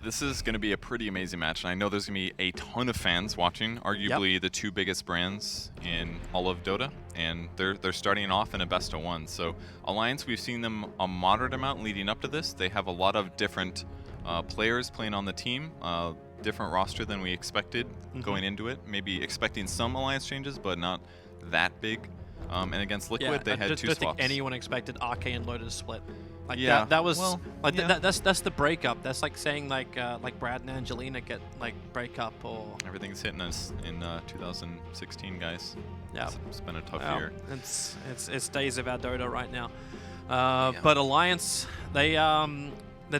This is going to be a pretty amazing match, and I know there's going to be a ton of fans watching, arguably the two biggest brands in all of Dota, and they're starting off in a best of one. So Alliance, we've seen them a moderate amount leading up to this. They have a lot of different players playing on the team, different roster than we expected going into it. Maybe expecting some Alliance changes, but not that big. And against Liquid, they had two swaps. I don't think anyone expected RK and Loaded to split. Like yeah, that was that's the breakup. That's like saying like Brad and Angelina get like breakup or everything's hitting us in 2016, guys. Yeah, it's been a tough year. It's days of our Dota right now. But Alliance, they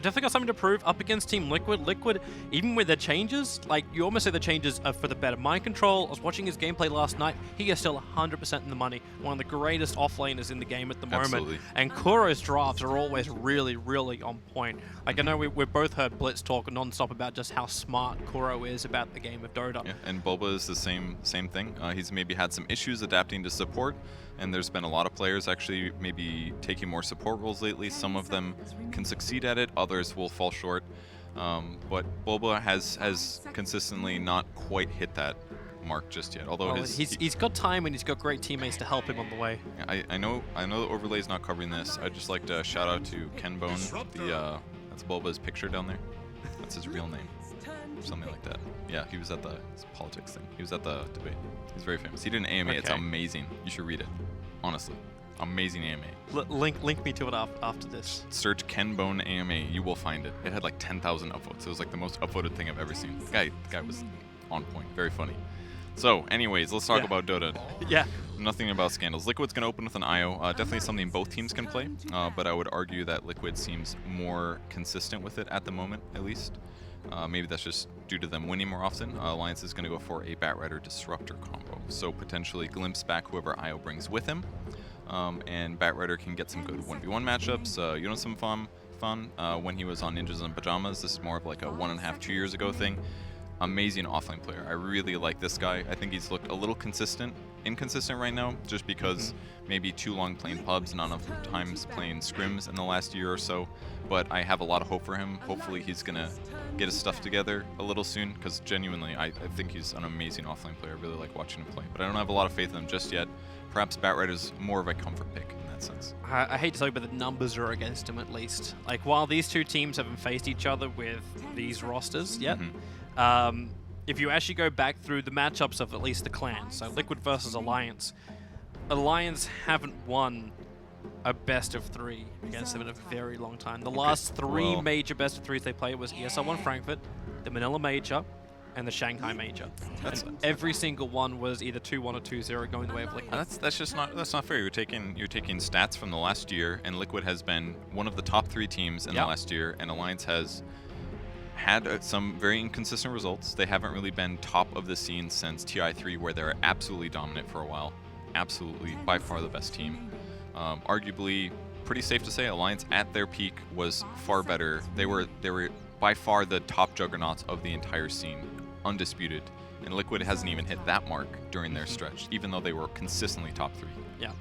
definitely got something to prove up against Team Liquid. Liquid, even with their changes, like you almost say the changes are for the better. Mind Control, I was watching his gameplay last night. He is still 100% in the money. One of the greatest offlaners in the game at the moment. And Kuro's drafts are always really, really on point. Like I know we've both heard Blitz talk non-stop about just how smart Kuro is about the game of Dota. Yeah, and Boba is the same thing. He's maybe had some issues adapting to support. And there's been a lot of players actually maybe taking more support roles lately. Some of them can succeed at it, others will fall short. But Boba has consistently not quite hit that mark just yet. Although he's got time and he's got great teammates to help him on the way. I know the overlay's not covering this. I'd just like to shout out to Kenbone. That's Boba's picture down there. That's his real name. Something like that. Yeah, he was at the politics thing. He was at the debate. He's very famous. He did an AMA. Okay. It's amazing. You should read it. Honestly. Amazing AMA. Link me to it after this. Search Kenbone AMA. You will find it. It had like 10,000 upvotes. It was like the most upvoted thing I've ever seen. The guy was on point. Very funny. So, anyways, let's talk about Dota. Yeah. Nothing about scandals. Liquid's going to open with an IO. Definitely something both teams can play. But I would argue that Liquid seems more consistent with it at the moment, at least. Maybe that's just due to them winning more often. Alliance is going to go for a Batrider Disruptor combo. So potentially glimpse back whoever IO brings with him. And Batrider can get some good 1v1 matchups. You know, some fun when he was on Ninjas and Pajamas. This is more of like a 1.5, 2 years ago thing. Amazing offlane player. I really like this guy. I think he's looked a little inconsistent right now, just because maybe too long playing pubs, not enough times playing scrims in the last year or so. But I have a lot of hope for him. Hopefully he's going to get his stuff together a little soon, because genuinely I think he's an amazing offlane player. I really like watching him play. But I don't have a lot of faith in him just yet. Perhaps Batrider's more of a comfort pick in that sense. I hate to tell you, but the numbers are against him at least. Like, while these two teams haven't faced each other with these rosters yet, if you actually go back through the matchups of at least the clans, so Liquid versus Alliance, Alliance haven't won a best of 3 against them in a very long time. The last 3 major best of 3s they played was ESL1 Frankfurt, the Manila Major, and the Shanghai Major. And every single one was either 2-1 or 2-0 going the way of Liquid. That's not fair. You're taking stats from the last year, and Liquid has been one of the top 3 teams in the last year, and Alliance has had some very inconsistent results. They haven't really been top of the scene since TI3, where they're absolutely dominant for a while. Absolutely, by far the best team. Arguably, pretty safe to say, Alliance at their peak was far better. They were by far the top juggernauts of the entire scene, undisputed. And Liquid hasn't even hit that mark during their stretch, even though they were consistently top 3. Yeah.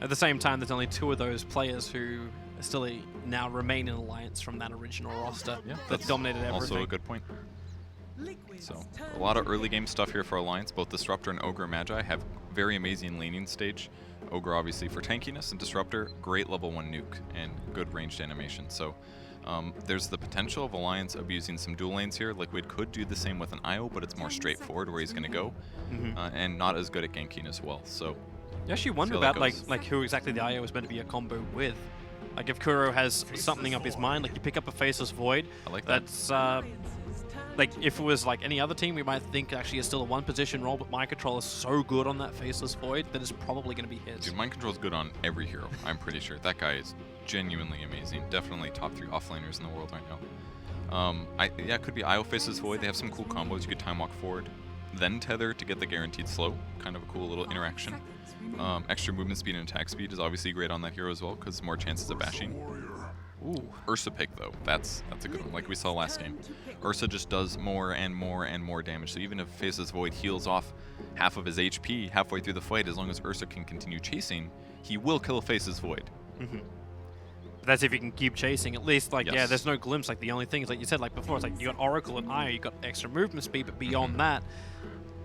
At the same time, there's only 2 of those players who still now remain in Alliance from that original roster that dominated everything. Also a good point. So, a lot of early game stuff here for Alliance. Both Disruptor and Ogre Magi have very amazing laning stage. Ogre obviously for tankiness, and Disruptor, great level 1 nuke and good ranged animation. So there's the potential of Alliance abusing some dual lanes here. Liquid could do the same with an IO, but it's more straightforward where he's going to go, and not as good at ganking as well. So you actually wonder about like who exactly the IO is meant to be a combo with. Like if Kuro has something up his mind, like you pick up a Faceless Void. I like that. That's like if it was like any other team, we might think actually it's still a 1-position role, but Mind Control is so good on that Faceless Void that it's probably going to be his. Dude, Mind Control is good on every hero. I'm pretty sure that guy is genuinely amazing. Definitely top 3 offlaners in the world right now. Yeah, it could be IO Faceless Void. They have some cool combos. You could time walk forward, then tether to get the guaranteed slow. Kind of a cool little interaction. Extra movement speed and attack speed is obviously great on that hero as well, because more chances of bashing. Ooh, Ursa pick though, that's a good one, like we saw last game. Ursa just does more and more and more damage, so even if Faceless Void heals off half of his HP halfway through the fight, as long as Ursa can continue chasing, he will kill Faceless Void. That's if you can keep chasing. At least, like, yeah, Yes. there's no glimpse. Like, the only thing is, like you said, like before, it's like you got Oracle and Io, you got extra movement speed, but beyond that,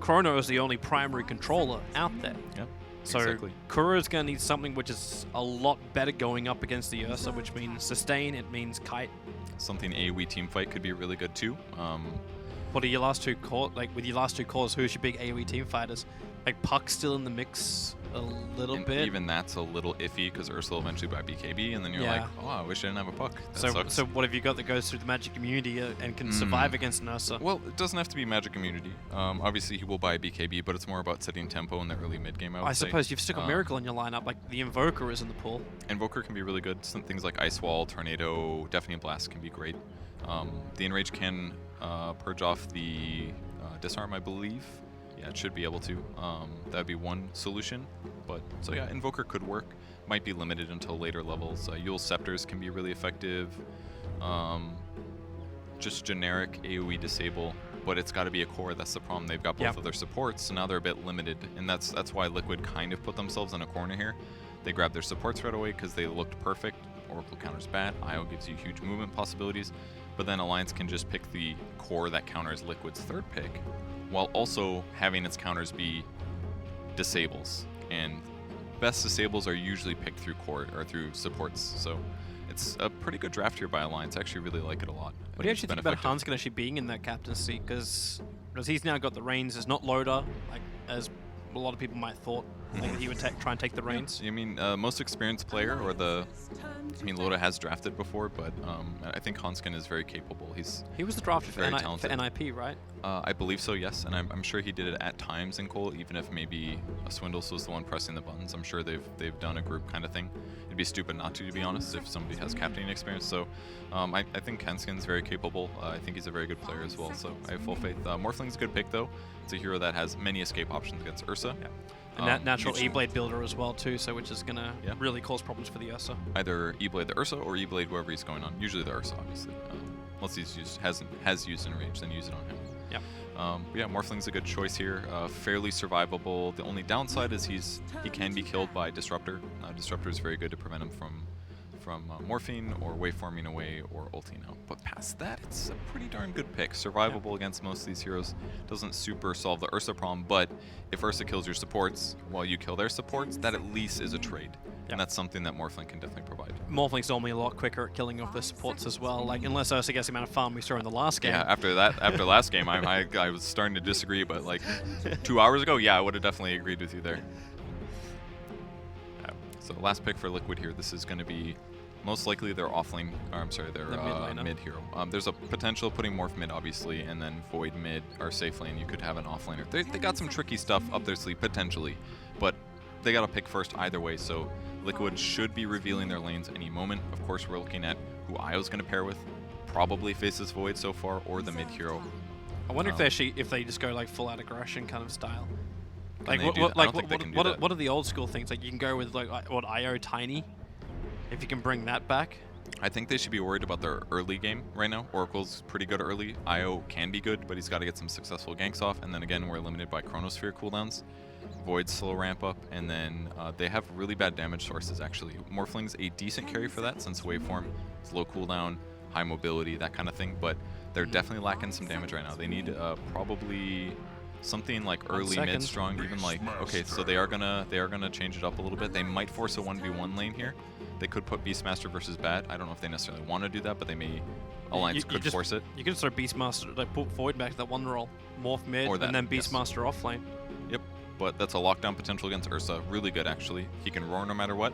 Chrono is the only primary controller out there. Yep. So Exactly. Kura's going to need something which is a lot better going up against the Ursa, which means sustain, it means kite. Something AoE team fight could be really good too. What are your last two cores? Like, with your last two cores, who's your big AoE team fighters? Like, Puck's still in the mix a little And bit. even that's a little iffy because Ursa will eventually buy BKB, and then you're Yeah. like, oh, I wish I didn't have a Puck. That So, sucks. so what have you got that goes through the Magic community and can survive against an Ursa? Well, it doesn't have to be Magic Immunity. Obviously, he will buy BKB, but it's more about setting tempo in the early mid game. I would say. suppose you've still got Miracle in your lineup. Like, the Invoker is in the pool. Invoker can be really good. Some things like Ice Wall, Tornado, Deafening Blast can be great. The Enrage can purge off the Disarm, I believe. Yeah, it should be able to. That would be one solution. But so yeah, Invoker could work. Might be limited until later levels. Yule Scepters can be really effective. Just generic AoE disable, but it's got to be a core. That's the problem. They've got both of their supports, so now they're a bit limited, and that's why Liquid kind of put themselves in a corner here. They grabbed their supports right away because they looked perfect. Oracle counters bad. Io gives you huge movement possibilities, but then Alliance can just pick the core that counters Liquid's third pick, while also having its counters be disables. And best disables are usually picked through core or through supports. So it's a pretty good draft here by Alliance. I actually really like it a lot. What do you actually think about Hanskin actually being in that captaincy? Because he's now got the reins as not Loader, like as a lot of people might thought. Like he would try and take the reins. I mean, most experienced player, or Loda has drafted before, but I think Hanskin is very capable. He was the drafted for, very talented. for NIP, right? I believe so, yes, and I'm sure he did it at times in Cole, even if maybe Swindles was the one pressing the buttons. I'm sure they've done a group kind of thing. It'd be stupid not to be honest, if somebody has captaining experience. So I think Hanskin's very capable. I think he's a very good player as well, so I have full faith. Morphling's a good pick, though. It's a hero that has many escape options against Ursa. Yeah. And natural E-Blade builder as well too, so which is going to really cause problems for the Ursa. Either E-Blade the Ursa or E-Blade whoever he's going on. Usually the Ursa, obviously. Unless he's has used Enrage, then use it on him. Yeah. Yeah, Morphling's a good choice here. Fairly survivable. The only downside is he can be killed by Disruptor. Disruptor is very good to prevent him from morphing or waveforming away or ulting out. But past that, it's a pretty darn good pick. Survivable against most of these heroes. Doesn't super solve the Ursa problem, but if Ursa kills your supports while you kill their supports, that at least is a trade. And that's something that Morphling can definitely provide. Morphling's normally a lot quicker at killing off the supports as well. Like, unless Ursa gets the amount of farm we saw in the last game. Yeah, after last game, I was starting to disagree, but like 2 hours ago, yeah, I would have definitely agreed with you there. So last pick for Liquid here. This is going to be most likely their offlane, or I'm sorry, their mid hero. There's a potential putting Morph mid, obviously, and then Void mid or safe lane. You could have an offlaner. They got some tricky stuff up their sleeve, potentially, but they got to pick first either way. So Liquid should be revealing their lanes any moment. Of course, we're looking at who Io's going to pair with. Probably Faces Void so far, or the mid hero. I wonder if they just go like full out aggression kind of style. Like what are the old school things? Like you can go with like what Io Tiny, if you can bring that back. I think they should be worried about their early game right now. Oracle's pretty good early. Io can be good, but he's got to get some successful ganks off. And then again, we're limited by Chronosphere cooldowns. Void slow ramp up, and then they have really bad damage sources actually. Morphling's a decent carry for that since waveform is low cooldown, high mobility, that kind of thing, but they're definitely lacking some damage right now. They need probably something like early mid strong, even like okay, so they are gonna change it up a little bit. They might force a 1v1 lane here. They could put Beastmaster versus Bat. I don't know if they necessarily want to do that, but they may. Alliance could force it. You could throw Beastmaster, like put Void back to that one roll, morph mid, and then Beastmaster off lane. Yep, but that's a lockdown potential against Ursa. Really good, actually. He can roar no matter what,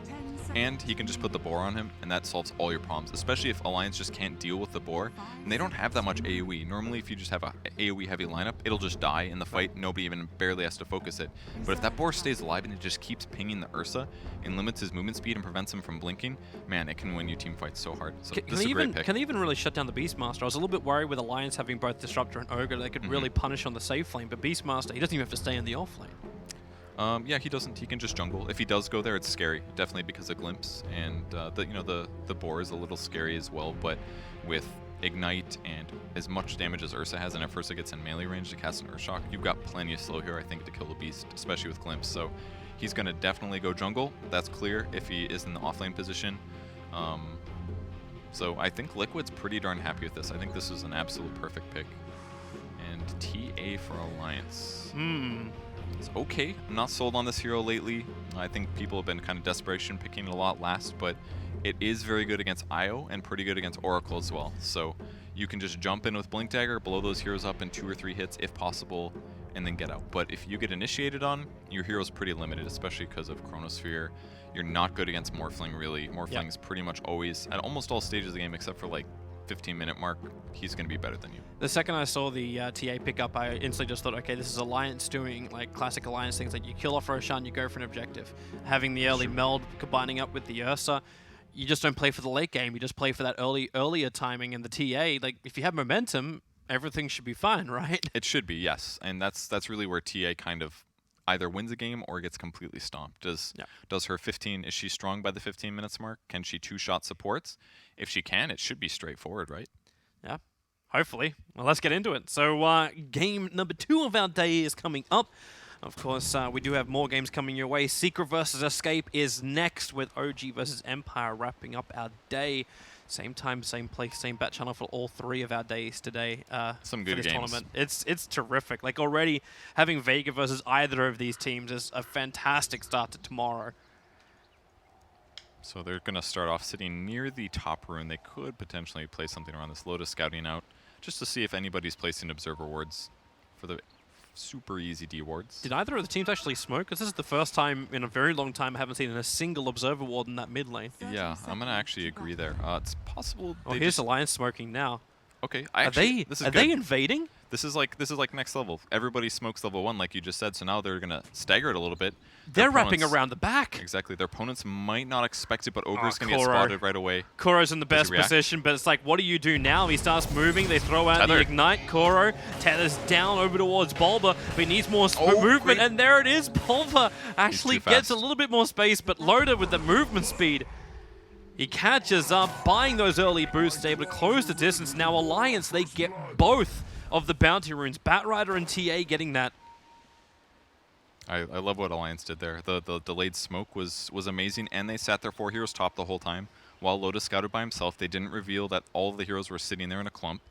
and he can just put the boar on him, and that solves all your problems, especially if Alliance just can't deal with the boar, and they don't have that much AoE. Normally, if you just have a AoE-heavy lineup, it'll just die in the fight. Nobody even barely has to focus it. But if that boar stays alive and it just keeps pinging the Ursa and limits his movement speed and prevents him from blinking, man, it can win you team fights so hard. So this is a great pick. Can they even really shut down the Beastmaster? I was a little bit worried with Alliance having both Disruptor and Ogre. They could really punish on the safe lane, but Beastmaster, he doesn't even have to stay in the off lane. Yeah, he doesn't. He can just jungle. If he does go there, it's scary, definitely because of Glimpse, and the boar is a little scary as well. But with Ignite and as much damage as Ursa has, and if Ursa gets in melee range to cast an Earthshock, you've got plenty of slow here, I think, to kill the beast, especially with Glimpse. So he's gonna definitely go jungle. That's clear if he is in the offlane position. So I think Liquid's pretty darn happy with this. I think this is an absolute perfect pick. And TA for Alliance. It's okay. I'm not sold on this hero lately. I think people have been kind of desperation picking it a lot last, but it is very good against Io and pretty good against Oracle as well. So you can just jump in with Blink Dagger, blow those heroes up in 2 or 3 hits if possible, and then get out. But if you get initiated on, your hero's pretty limited, especially because of Chronosphere. You're not good against Morphling, really. Morphling's pretty much always, at almost all stages of the game, except for like 15-minute mark, he's going to be better than you. The second I saw the TA pickup, I instantly just thought, okay, this is Alliance doing like classic Alliance things, like you kill off Roshan, you go for an objective. Having the early meld combining up with the Ursa, you just don't play for the late game, you just play for that earlier timing, and the TA, like if you have momentum, everything should be fine, right? It should be, yes. And that's really where TA kind of either wins a game or gets completely stomped. Does her 15, is she strong by the 15 minutes mark? Can she 2-shot supports? If she can, it should be straightforward, right? Yeah, hopefully. Well, let's get into it. So game number 2 of our day is coming up. Of course, we do have more games coming your way. Secret versus Escape is next, with OG versus Empire wrapping up our day. Same time, same place, same bat channel for all 3 of our days today. Some good for this games. Tournament. It's terrific. Like already having Vega versus either of these teams is a fantastic start to tomorrow. So they're going to start off sitting near the top rune. They could potentially play something around this. Lotus scouting out just to see if anybody's placing observer wards for the super easy D wards. Did either of the teams actually smoke? Because this is the first time in a very long time I haven't seen a single observer ward in that mid lane. Yeah, I'm going to actually agree there. It's possible. Oh, here's Alliance smoking now. Okay, Are they invading? This is like next level. Everybody smokes level 1, like you just said. So now they're gonna stagger it a little bit. They're wrapping around the back. Exactly. Their opponents might not expect it, but Ogre's gonna get spotted right away. Koro's in the best position, but it's like, what do you do now? He starts moving. They throw out the ignite. Koro tethers down over towards Bulba, but he needs more movement, and there it is. Bulba actually gets a little bit more space, but Loda with the movement speed. He catches up, buying those early boosts, able to close the distance. Now Alliance, they get both of the bounty runes. Batrider and TA getting that. I love what Alliance did there. The delayed smoke was amazing, and they sat their 4 heroes top the whole time. While Lotus scouted by himself, they didn't reveal that all of the heroes were sitting there in a clump.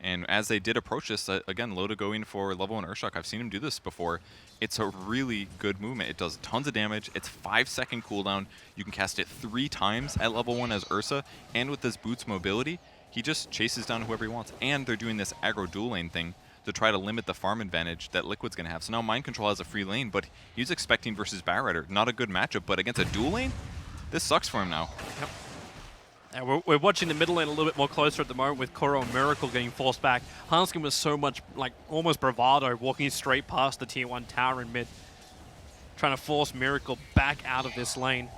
And as they did approach this, again, Loda going for level 1 Urshok. I've seen him do this before. It's a really good movement. It does tons of damage. It's 5-second cooldown. You can cast it 3 times at level 1 as Ursa, and with this Boots mobility, he just chases down whoever he wants. And they're doing this aggro dual lane thing to try to limit the farm advantage that Liquid's going to have. So now Mind Control has a free lane, but he's expecting versus Batrider. Not a good matchup, but against a dual lane, this sucks for him now. Yep. And we're watching the middle lane a little bit more closer at the moment, with Koro and Miracle getting forced back. Hanskin was so much, like, almost bravado, walking straight past the tier 1 tower in mid, trying to force Miracle back out of this lane.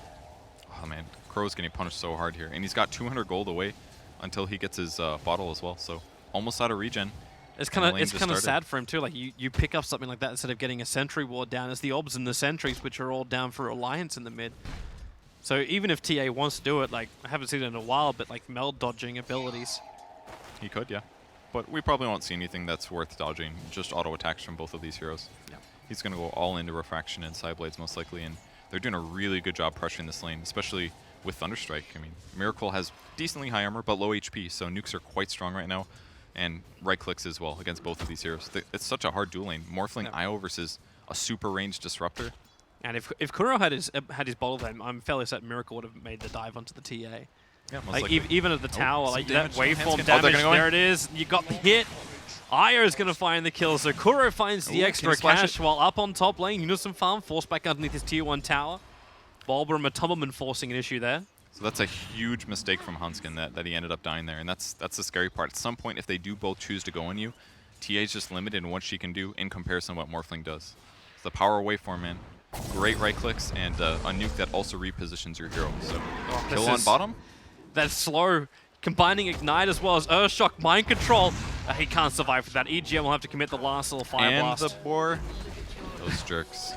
Oh man, Koro's getting punished so hard here. And he's got 200 gold away until he gets his bottle as well, so almost out of regen. It's kind of sad for him too. Like you pick up something like that instead of getting a sentry ward down. It's the obs and the sentries, which are all down for Alliance in the mid. So even if TA wants to do it, like I haven't seen it in a while, but like meld dodging abilities. He could, yeah. But we probably won't see anything that's worth dodging. Just auto attacks from both of these heroes. Yeah. He's going to go all into Refraction and Sideblades most likely, and they're doing a really good job pressuring this lane, especially with Thunderstrike. I mean, Miracle has decently high armor, but low HP, so nukes are quite strong right now, and right clicks as well against both of these heroes. It's such a hard dual lane. Morphling IO versus a super ranged Disruptor. And if Kuro had his bottle, then I'm fairly certain Miracle would have made the dive onto the TA. Yeah, most like likely. Even at the tower, like that waveform damage. damage, there it is. You got the hit. Io is going to find the kill, so Kuro finds the extra cash while up on top lane. Unison Farm forced back underneath his tier 1 tower. Bulba and Matumberman forcing an issue there. So that's a huge mistake from Hanskin that he ended up dying there, and that's the scary part. At some point, if they do both choose to go on you, TA's just limited in what she can do in comparison to what Morphling does. It's the power waveform, man. Great right clicks and a nuke that also repositions your hero. So kill on bottom. That's slow. Combining Ignite as well as Urshok Mind Control. He can't survive for that. EGM will have to commit the last little Fire Blast. And the boar. Those jerks.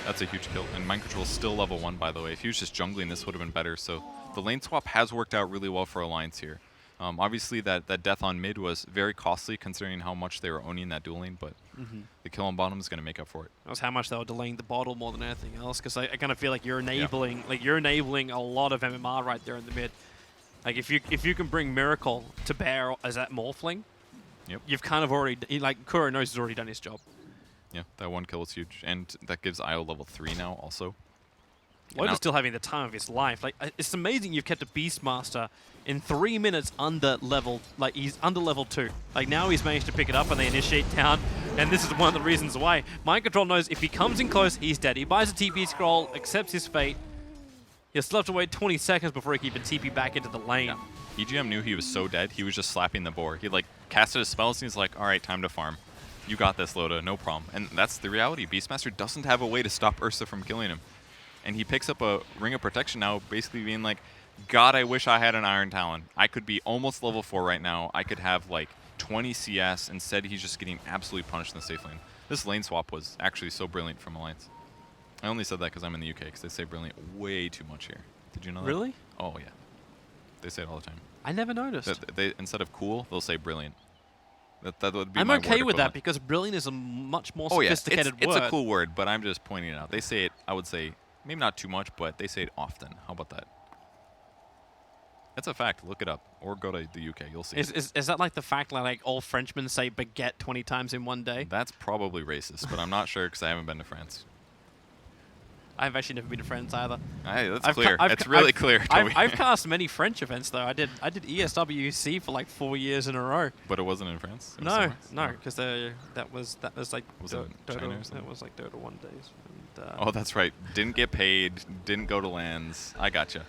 That's a huge kill. And Mind Control is still level 1, by the way. If he was just jungling, this would have been better. So the lane swap has worked out really well for Alliance here. Obviously, that death on mid was very costly considering how much they were owning that dual lane, but the kill on bottom is going to make up for it. That was how much they were delaying the bottle more than anything else, because I kind of feel like you're enabling a lot of MMR right there in the mid. Like if you can bring Miracle to bear as that Morphling, you've kind of already, like Kuro knows he's already done his job. Yeah, that one kill is huge, and that gives Io level 3 now also. Loda's still having the time of his life. Like it's amazing you've kept a Beastmaster in 3 minutes under level, like he's under level 2. Like now he's managed to pick it up and they initiate down, and this is one of the reasons why. Mind Control knows if he comes in close, he's dead. He buys a TP scroll, accepts his fate. He'll still have to wait 20 seconds before he can even TP back into the lane. Yeah. EGM knew he was so dead, he was just slapping the boar. He like casted his spells and he's like, alright, time to farm. You got this, Loda, no problem. And that's the reality. Beastmaster doesn't have a way to stop Ursa from killing him. And he picks up a Ring of Protection now, basically being like, God, I wish I had an Iron Talon. I could be almost level 4 right now. I could have like 20 CS. Instead, he's just getting absolutely punished in the safe lane. This lane swap was actually so brilliant from Alliance. I only said that because I'm in the UK, because they say brilliant way too much here. Did you know that? Really? Oh, yeah. They say it all the time. I never noticed. They instead of cool, they'll say brilliant. That would be I'm my okay word with that equivalent. because brilliant is a much more Oh, yeah. sophisticated word. It's a cool word, but I'm just pointing it out. They say it, I would say, maybe not too much, but they say it often. How about that? That's a fact. Look it up. Or go to the UK. You'll see. Is that like the fact like all Frenchmen say baguette 20 times in one day? That's probably racist, but I'm not sure because I haven't been to France. I've actually never been to France either. Hey, that's clear. It's really clear, Toby. I've cast many French events though. I did ESWC for like 4 years in a row. But it wasn't in France? It was No, somewhere? because that was like Was it China or something? that was like Dota 1 days. And, Oh, that's right. Didn't get paid. Didn't go to lands. I gotcha.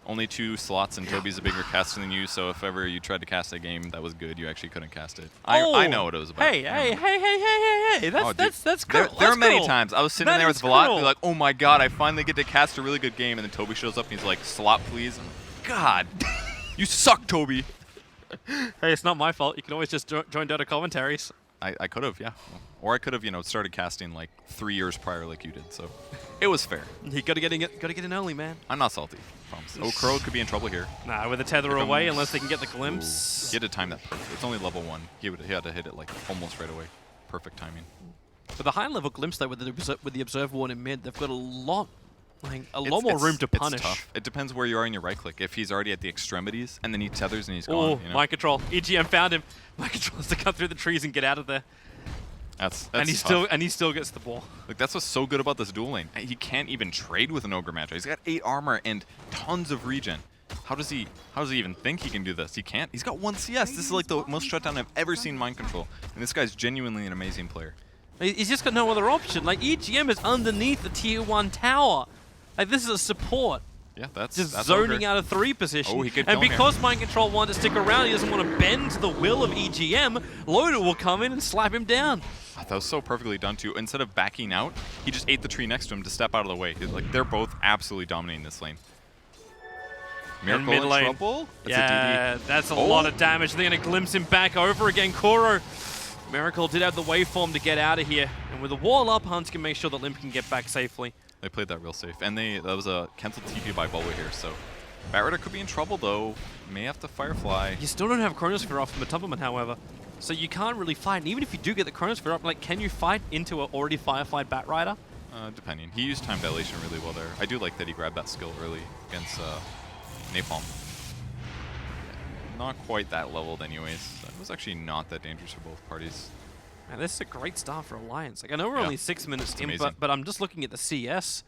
Only 2 slots, and Toby's a bigger caster than you, so if ever you tried to cast a game that was good, you actually couldn't cast it. I know what it was about. Hey! That's cool. There are many cool. times I was sitting That there is with Vlad, cool. be like, oh my god, I finally get to cast a really good game, and then Toby shows up and he's like, slot please. I'm like, God, you suck, Toby. Hey, it's not my fault. You can always just join Dota commentaries. I could have, yeah. Or I could have, started casting like 3 years prior like you did, so it was fair. You gotta get in early, man. I'm not salty, promise. Oh, Crow could be in trouble here. Nah, with a tether away, unless they can get the glimpse. Ooh. He had to time that perfect. It's only level 1. He had to hit it like almost right away. Perfect timing. For the high level glimpse though, with the Observer Ward in mid, they've got a lot more room to punish. It's tough. It depends where you are in your right click. If he's already at the extremities and then he tethers and he's gone. Oh, Mind Control. EGM found him. Mind Control has to cut through the trees and get out of there. That's and he tough. still gets the ball. Like that's what's so good about this dual lane. He can't even trade with an Ogre Magi. He's got 8 armor and tons of regen. How does he even think he can do this? He can't. He's got 1 CS. This is like the most shutdown I've ever seen Mind Control. And this guy's genuinely an amazing player. He's just got no other option. Like EGM is underneath the tier 1 tower. Like this is a support. Yeah, that's zoning Ogre. out of 3 position. Oh, he could and kill him because here. Mind Control wanted to stick around, he doesn't want to bend to the will of EGM, Loda will come in and slap him down. That was so perfectly done too. Instead of backing out, he just ate the tree next to him to step out of the way. Like they're both absolutely dominating this lane. Miracle mid in lane. trouble? Yeah, that's a lot of damage. They're going to glimpse him back over again. Kuro. Miracle did have the waveform to get out of here. And with the wall up, Hunt can make sure that Limp can get back safely. They played that real safe. And that was a cancelled TP by Bulwa here, so Batrider could be in trouble though. May have to Firefly. You still don't have Chronosphere off from Matumberman, however. So you can't really fight. And even if you do get the Chronosphere up, like, can you fight into an already Firefly Batrider? Depending. He used time dilation really well there. I do like that he grabbed that skill early against Napalm. Not quite that leveled anyways. That was actually not that dangerous for both parties. Man, this is a great start for Alliance. Like, I know we're only 6 minutes in, but I'm just looking at the CS.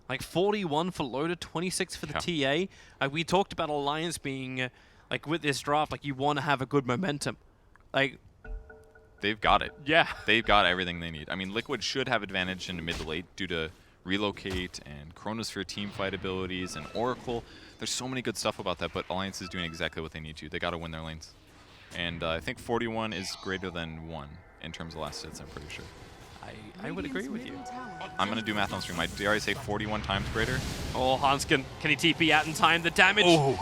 Like 41 for Loda, 26 for the TA. We talked about Alliance being, like with this draft, like you want to have a good momentum. Like, they've got it. Yeah. They've got everything they need. I mean, Liquid should have advantage in mid to late due to Relocate and Chronosphere team fight abilities and Oracle. There's so many good stuff about that, but Alliance is doing exactly what they need to. They got to win their lanes. And I think 41 is greater than 1 in terms of last hits, I'm pretty sure. I would agree with you. I'm going to do math on stream. Did I already say 41 times greater? Oh, Hanskin, can he TP out in time? The damage,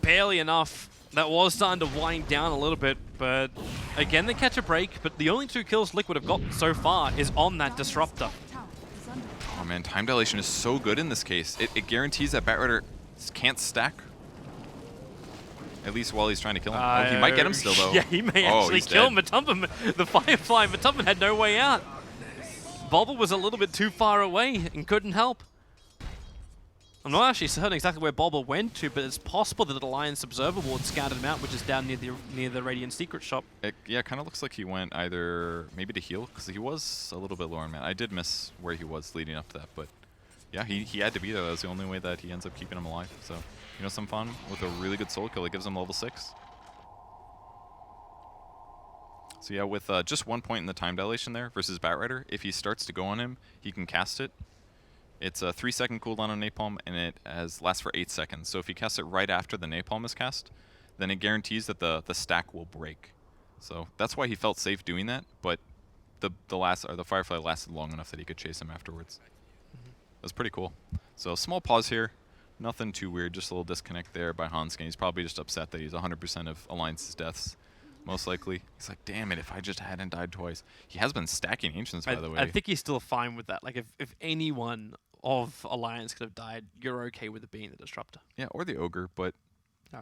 barely enough. That was starting to wind down a little bit, but again, they catch a break. But the only 2 kills Liquid have got so far is on that Disruptor. Oh man, time dilation is so good in this case. It guarantees that Batrider can't stack. At least while he's trying to kill him. Oh, he might get him still, though. Yeah, he may actually kill Matumberman. The Firefly, Matumberman had no way out. Bobble was a little bit too far away and couldn't help. I'm not actually certain exactly where bo1 went to, but it's possible that the Alliance Observer Ward scouted him out, which is down near the Radiant Secret Shop. Yeah, it kind of looks like he went either maybe to heal, because he was a little bit lower on mana. I did miss where he was leading up to that, but yeah, he had to be there. That was the only way that he ends up keeping him alive. So, you know, some fun with a really good soul kill. It gives him level 6. So yeah, with just 1 point in the time dilation there versus Batrider, if he starts to go on him, he can cast it. It's a 3-second cooldown on Napalm, and it lasts for 8 seconds. So if he casts it right after the Napalm is cast, then it guarantees that the stack will break. So that's why he felt safe doing that, but the Firefly lasted long enough that he could chase him afterwards. That's pretty cool. So small pause here. Nothing too weird, just a little disconnect there by Hanskin. He's probably just upset that he's 100% of Alliance's deaths. Most likely. He's like, damn it, if I just hadn't died twice. He has been stacking Ancients, by the way. I think he's still fine with that. Like, if anyone of Alliance could have died, you're okay with it being the Disruptor. Yeah, or the Ogre, but,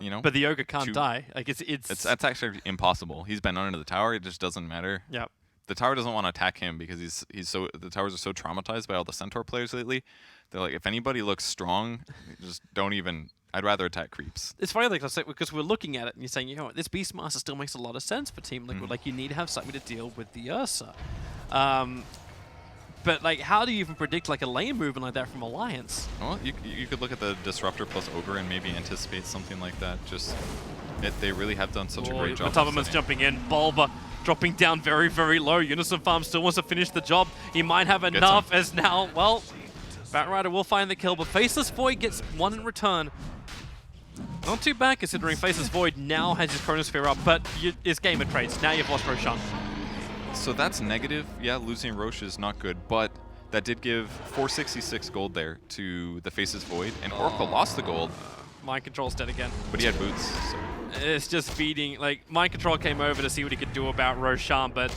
you know. But the Ogre can't die. Like, that's actually impossible. He's been under the tower. It just doesn't matter. Yeah. The tower doesn't want to attack him because the towers are so traumatized by all the Centaur players lately. They're like, if anybody looks strong, just don't even... I'd rather attack creeps. It's funny, like I said, because we're looking at it and you're saying, you know what, this Beastmaster still makes a lot of sense for Team Liquid. Like, you need to have something to deal with the Ursa. But, like, how do you even predict, like, a lane movement like that from Alliance? Well, you could look at the Disruptor plus Ogre and maybe anticipate something like that. Just, they really have done such a great job. Matubman's jumping in. Bulba dropping down very, very low. Unison Farm still wants to finish the job. He might have enough as now, well, Batrider will find the kill, but Faceless Void gets one in return. Not too bad considering Faceless Void now has his Chronosphere up, but it's game of trades. Now you've lost Roshan. So that's negative. Yeah, losing Roche is not good, but that did give 466 gold there to the Faceless Void, and Oracle lost the gold. Mind Control's dead again. But he had boots, so. It's just feeding, like, Mind Control came over to see what he could do about Roshan, but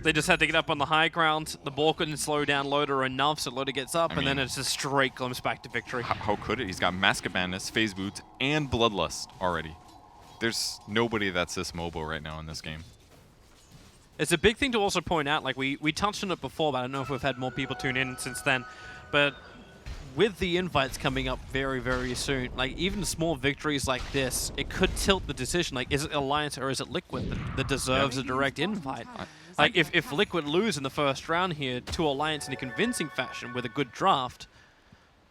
they just had to get up on the high ground. The ball couldn't slow down Loda enough, so Loda gets up, and then it's a straight glimpse back to victory. How could it? He's got Mask of Madness, Phase Boots, and Bloodlust already. There's nobody that's this mobile right now in this game. It's a big thing to also point out, like we touched on it before, but I don't know if we've had more people tune in since then, but with the invites coming up very, very soon, like even small victories like this, it could tilt the decision. Like, is it Alliance or is it Liquid that deserves a direct invite? Like, if Liquid lose in the first round here to Alliance in a convincing fashion with a good draft,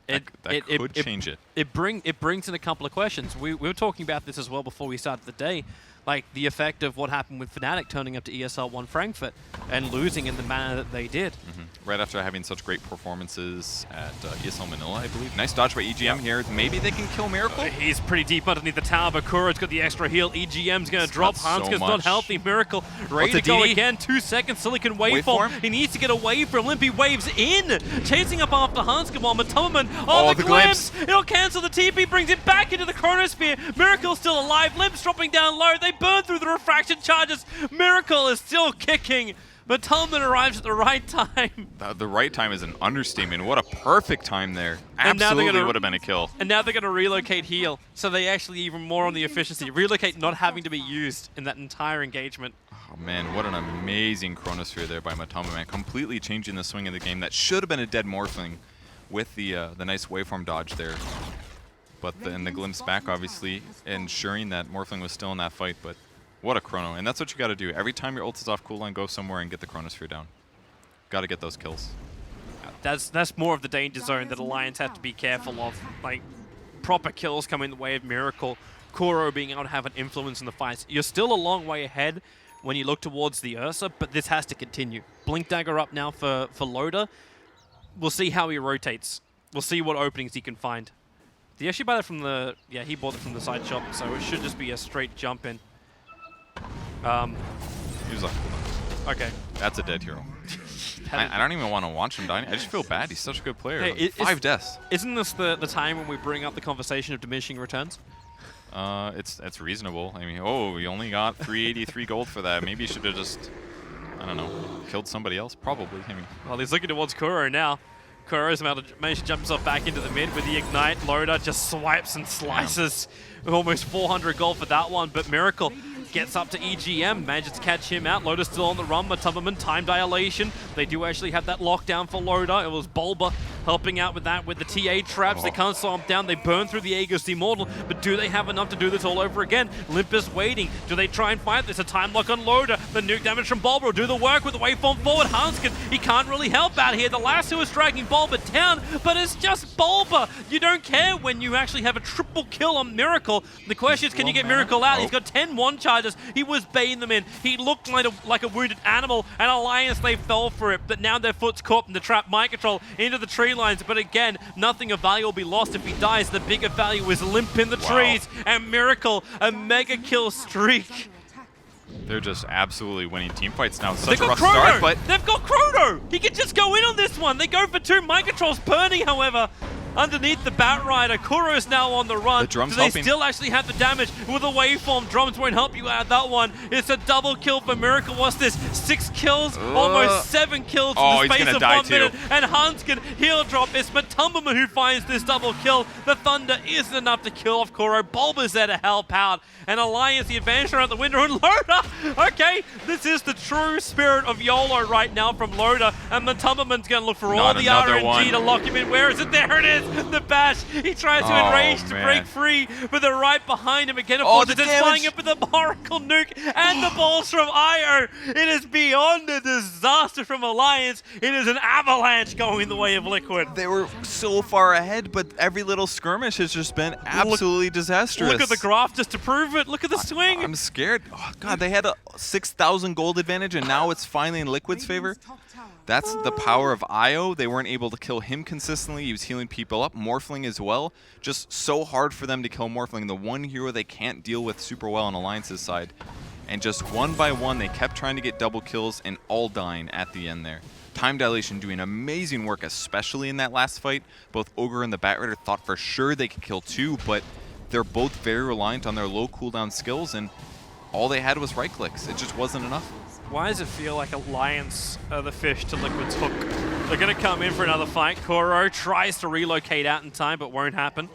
that could change it. It brings in a couple of questions. We were talking about this as well before we started the day. Like, the effect of what happened with Fnatic turning up to ESL 1 Frankfurt and losing in the manner that they did. Right after having such great performances at ESL Manila, I believe. Nice dodge by EGM here. Maybe they can kill Miracle? He's pretty deep underneath the tower, but Kura's got the extra heal. EGM's going to drop. Hanskin's not healthy. Miracle ready to go again. 2 seconds. Silicon waveform. He needs to get away from Limpy. Waves in. Chasing up after Hanskin while Matubman. Oh, the glimpse. It'll cancel the TP. Brings it back into the Chronosphere. Miracle's still alive. Limp's dropping down low. They burn through the refraction charges. Miracle is still kicking. But Tillman arrives at the right time. The right time is an understatement. What a perfect time there. Absolutely would have been a kill. And now they're going to relocate heal. So they actually even more on the efficiency. Relocate not having to be used in that entire engagement. Oh man, what an amazing Chronosphere there by Matoma, man. Completely changing the swing of the game. That should have been a dead Morphling with the nice waveform dodge there. But then the glimpse back, obviously, ensuring that Morphling was still in that fight. But what a chrono. And that's what you got to do. Every time your ult is off cooldown, go somewhere and get the Chronosphere down. Got to get those kills. That's more of the danger zone that Alliance have to be careful of. Like, proper kills come in the way of Miracle. Kuro being able to have an influence in the fights. You're still a long way ahead when you look towards the Ursa, but this has to continue. Blink Dagger up now for Loda. We'll see how he rotates. We'll see what openings he can find. Did he actually buy that from the... Yeah, he bought it from the side shop, so it should just be a straight jump in. He was off cooldown. Okay. That's a dead hero. I don't even want to watch him die. I just feel bad. He's such a good player. Hey, 5 deaths. Isn't this the time when we bring up the conversation of diminishing returns? It's reasonable. I mean, oh, you only got 383 gold for that. Maybe you should have just, I don't know, killed somebody else. Probably. I mean, well, he's looking towards Kuro now. Kuro's managed to jump himself back into the mid with the Ignite. Loda just swipes and slices. With almost 400 gold for that one, but Miracle gets up to EGM, manages to catch him out. Loda's still on the run, Matubman, time dilation. They do actually have that lockdown for Loda. It was Bulba helping out with that with the TA traps. They can't slow him down. They burn through the Aegis Immortal, but do they have enough to do this all over again? Limp is waiting. Do they try and fight this? A time lock on Loader. The nuke damage from Bulba will do the work with the waveform forward. Hanskin, he can't really help out here. The Lasso is dragging Bulba down, but it's just Bulba. You don't care when you actually have a triple kill on Miracle. The question is, can you get Miracle out? He's got 10 one charges. He was baiting them in. He looked like a wounded animal, and Alliance, they fell for it, but now their foot's caught in the trap. Mind control into the tree lines, but again, nothing of value will be lost if he dies. The bigger value is Limp in the trees, and Miracle, a mega kill streak. They're just absolutely winning team fights now. Such They've a got rough Chrono. start, but They've got Chrono! He can just go in on this one. They go for 2. Mind control's burning, however. Underneath the Batrider, Kuro's now on the run. The drums Do they helping. still actually have the damage with the waveform? Drums won't help you out that one. It's a double kill for Miracle. What's this? 6 kills, almost 7 kills in the space of 1 minute. And Hanskin, he'll drop. It's Matumbaman who finds this double kill. The Thunder isn't enough to kill off Kuro. Bulba's there to help out. And Alliance, the advantage around the window, and Loda! Okay, this is the true spirit of YOLO right now from Loda. And Matumbaman's going to look for all the RNG to lock him in. Where is it? There it is! The bash. He tries to enrage to break free, but they're right behind him again. Of course, it's flying up with the Oracle nuke and the balls from Io. It is beyond a disaster from Alliance. It is an avalanche going the way of Liquid. they were so far ahead, but every little skirmish has just been absolutely disastrous. Look at the graph just to prove it. Look at the swing. I'm scared. Oh, God, they had a 6,000 gold advantage, and now it's finally in Liquid's favor. That's the power of Io. They weren't able to kill him consistently. He was healing people up. Morphling as well. Just so hard for them to kill Morphling. The one hero they can't deal with super well on Alliance's side. And just one by one, they kept trying to get double kills and all dying at the end there. Time Dilation doing amazing work, especially in that last fight. Both Ogre and the Batrider thought for sure they could kill 2, but they're both very reliant on their low cooldown skills, and all they had was right clicks. It just wasn't enough. Why does it feel like Alliance are the fish to Liquid's hook? They're going to come in for another fight. Kuro tries to relocate out in time, but won't happen.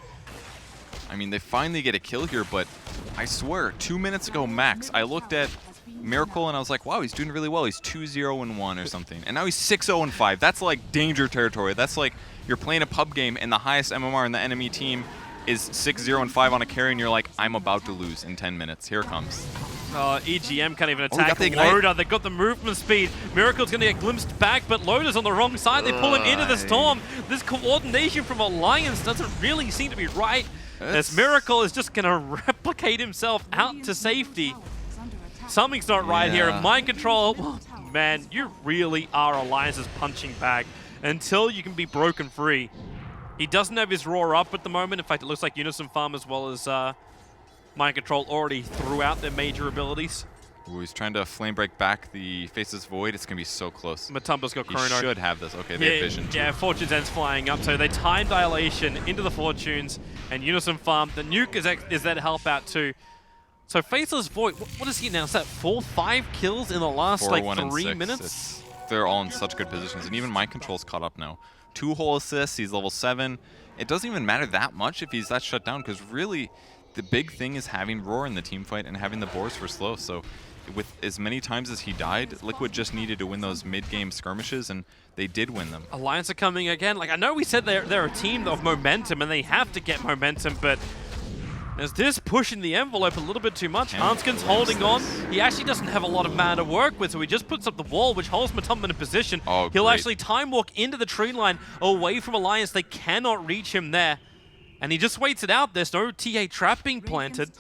I mean, they finally get a kill here, but I swear, 2 minutes ago max, I looked at Miracle and I was like, wow, he's doing really well. He's 2-0-1 or something. And now he's 6-0-5. That's like danger territory. That's like you're playing a pub game and the highest MMR in the enemy team is 6-0-5 on a carry, and you're like, I'm about to lose in 10 minutes. Here it comes. EGM can't even attack the Loda. They've got the movement speed. Miracle's going to get glimpsed back, but Loda's on the wrong side. They pull him into the storm. This coordination from Alliance doesn't really seem to be right. As Miracle is just going to replicate himself out to safety. Something's not right here. And Mind Control, oh, man, you really are Alliance's punching bag until you can be broken free. He doesn't have his Roar up at the moment. In fact, it looks like Unison Farm as well as Mind Control already threw out their major abilities. Ooh, he's trying to flame break back the Faceless Void. It's going to be so close. Matumba's got Chrono. He should have this. Okay, they have Vision too. Yeah, Fortune's End's flying up. So they Time Dilation into the Fortunes and Unison Farm. The nuke is there to help out too. So Faceless Void, what is he now? Is that 4-5 kills in the last 4, like 1, 3 and 6. minutes? They're all in such good positions. And even Mind Control's caught up now. 2 whole assists. He's level 7. It doesn't even matter that much if he's that shut down, because really the big thing is having Roar in the team fight and having the boards for slow. So with as many times as he died, Liquid just needed to win those mid-game skirmishes, and they did win them. Alliance are coming again. Like, I know we said they're a team of momentum, and they have to get momentum, but is this pushing the envelope a little bit too much? Hanskin's holding on. He actually doesn't have a lot of mana to work with, so he just puts up the wall, which holds Matumba in position. Oh, He'll great. actually time walk into the tree line away from Alliance. They cannot reach him there. And he just waits it out. There's no TA trap being planted.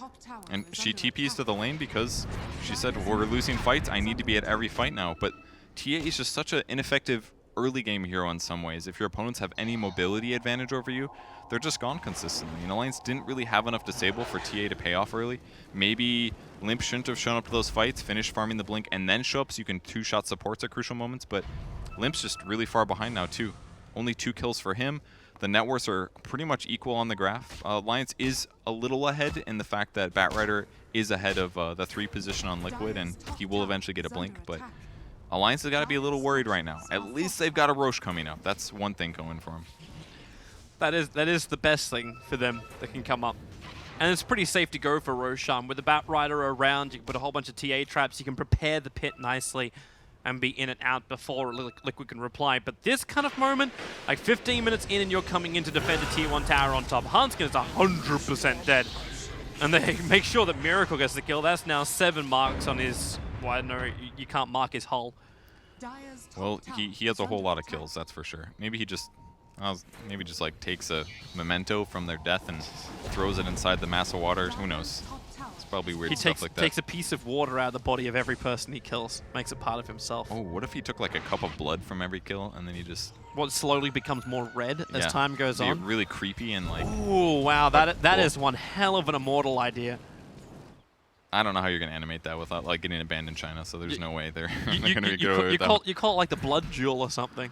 And she TPs to the lane because she said, we're losing fights. I need to be at every fight now. But TA is just such an ineffective early game hero in some ways. If your opponents have any mobility advantage over you, they're just gone consistently. And Alliance didn't really have enough disable for TA to pay off early. Maybe Limp shouldn't have shown up to those fights, finish farming the Blink, and then show up so you can two-shot supports at crucial moments. But Limp's just really far behind now, too. Only 2 kills for him. The net worths are pretty much equal on the graph. Alliance is a little ahead in the fact that Batrider is ahead of the 3 position on Liquid, and he will eventually get a Blink. But Alliance has got to be a little worried right now. At least they've got a Roche coming up. That's one thing going for them. That is the best thing for them that can come up. And it's pretty safe to go for Roshan. With the Batrider around, you can put a whole bunch of TA traps, you can prepare the pit nicely. and be in and out before Liquid can reply. But this kind of moment, like 15 minutes in and you're coming in to defend a tier 1 tower on top. Hanskin is 100% dead. And they make sure that Miracle gets the kill. That's now 7 marks on his... Well, no, you can't mark his hull. Well, he has a whole lot of kills, that's for sure. Maybe he just... maybe just like takes a memento from their death and throws it inside the mass of water. Who knows? It's probably weird stuff like that. He takes a piece of water out of the body of every person he kills, makes it part of himself. Oh, what if he took like a cup of blood from every kill and then he just... What slowly becomes more red as time goes on? Really creepy and like... Ooh, wow, that is one hell of an immortal idea. I don't know how you're going to animate that without like getting banned in China, so there's no way they're going to go with that. You call it like the blood jewel or something.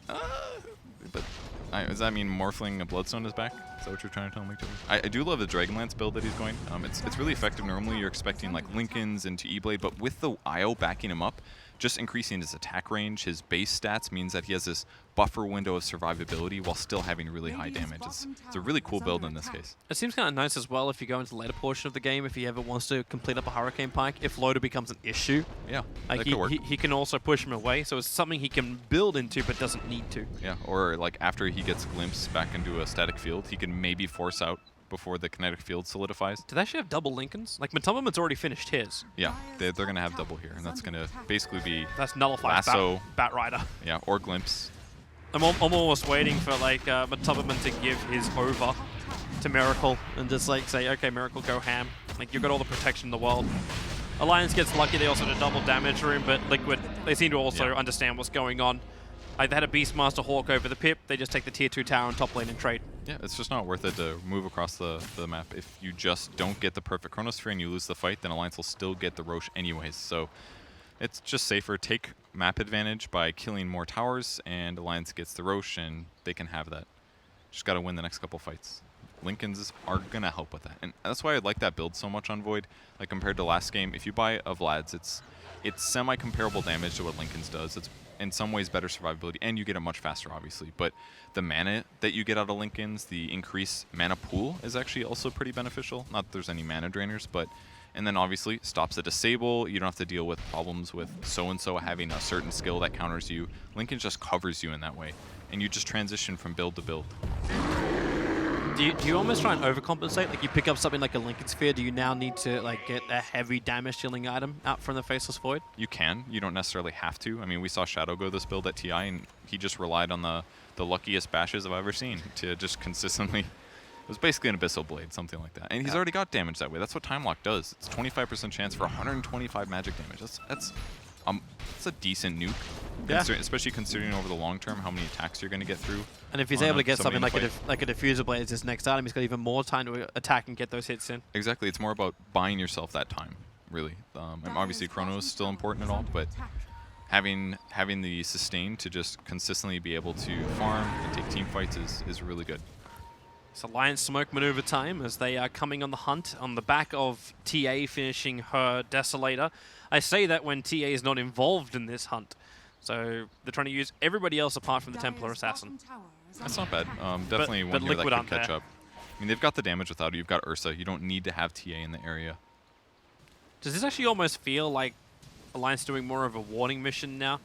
But does that mean Morphling a Bloodstone is back? Is that what you're trying to tell me? I do love the Dragonlance build that he's going. It's really effective. Normally you're expecting like Lincolns into E-Blade, but with the IO backing him up, just increasing his attack range, his base stats means that he has this buffer window of survivability while still having really high damage. It's a really cool build in this case. It seems kind of nice as well if you go into the later portion of the game, if he ever wants to complete up a Hurricane Pike, if Loader becomes an issue. Yeah, like that could work. He can also push him away, so it's something he can build into but doesn't need to. Yeah, or like after he gets glimpsed back into a static field, he can maybe force out before the kinetic field solidifies. Do they actually have double Lincolns? Like, Matomaman's already finished his. Yeah, they're going to have double here, and that's going to basically be... That's nullified Lasso, Bat Rider. Yeah, or Glimpse. I'm almost waiting for, like, Matomaman to give his over to Miracle and just, like, say, okay, Miracle, go ham. Like, you've got all the protection in the world. Alliance gets lucky, they also did double damage room, but Liquid, they seem to also understand what's going on. Like, they had a Beastmaster Hawk over the pip, they just take the tier 2 tower on top lane and trade. Yeah, it's just not worth it to move across the map. If you just don't get the perfect Chronosphere and you lose the fight, then Alliance will still get the Roche anyways. So it's just safer. Take map advantage by killing more towers, and Alliance gets the Roche, and they can have that. Just got to win the next couple fights. Lincolns are going to help with that. And that's why I like that build so much on Void. Like, compared to last game, if you buy a Vlad's, it's semi-comparable damage to what Lincoln's does. It's in some ways better survivability, and you get it much faster, obviously. But the mana that you get out of Lincoln's, the increased mana pool, is actually also pretty beneficial. Not that there's any mana drainers, but... And then obviously stops a disable. You don't have to deal with problems with so-and-so having a certain skill that counters you. Lincoln just covers you in that way. And you just transition from build to build. Do you almost try and overcompensate? Like, you pick up something like a Lincoln Sphere, do you now need to, like, get a heavy damage dealing item out from the Faceless Void? You can. You don't necessarily have to. I mean, we saw Shadow go this build at TI, and he just relied on the luckiest bashes I've ever seen to just consistently... It was basically an Abyssal Blade, something like that. And he's already got damage that way. That's what Time Lock does. It's 25% chance for 125 magic damage. That's a decent nuke, especially considering over the long term how many attacks you're going to get through. And if he's able to get something like a Diffuser Blade as his next item, he's got even more time to attack and get those hits in. Exactly. It's more about buying yourself that time, really. And obviously Chrono is still important and all, but having the sustain to just consistently be able to farm and take team fights is really good. It's Alliance smoke maneuver time as they are coming on the hunt on the back of TA finishing her Desolator. I say that when TA is not involved in this hunt. So they're trying to use everybody else apart from the Templar Assassin. That's not bad. Definitely one here that could catch up. I mean, they've got the damage without it. You've got Ursa. You don't need to have TA in the area. Does this actually almost feel like Alliance doing more of a warning mission now?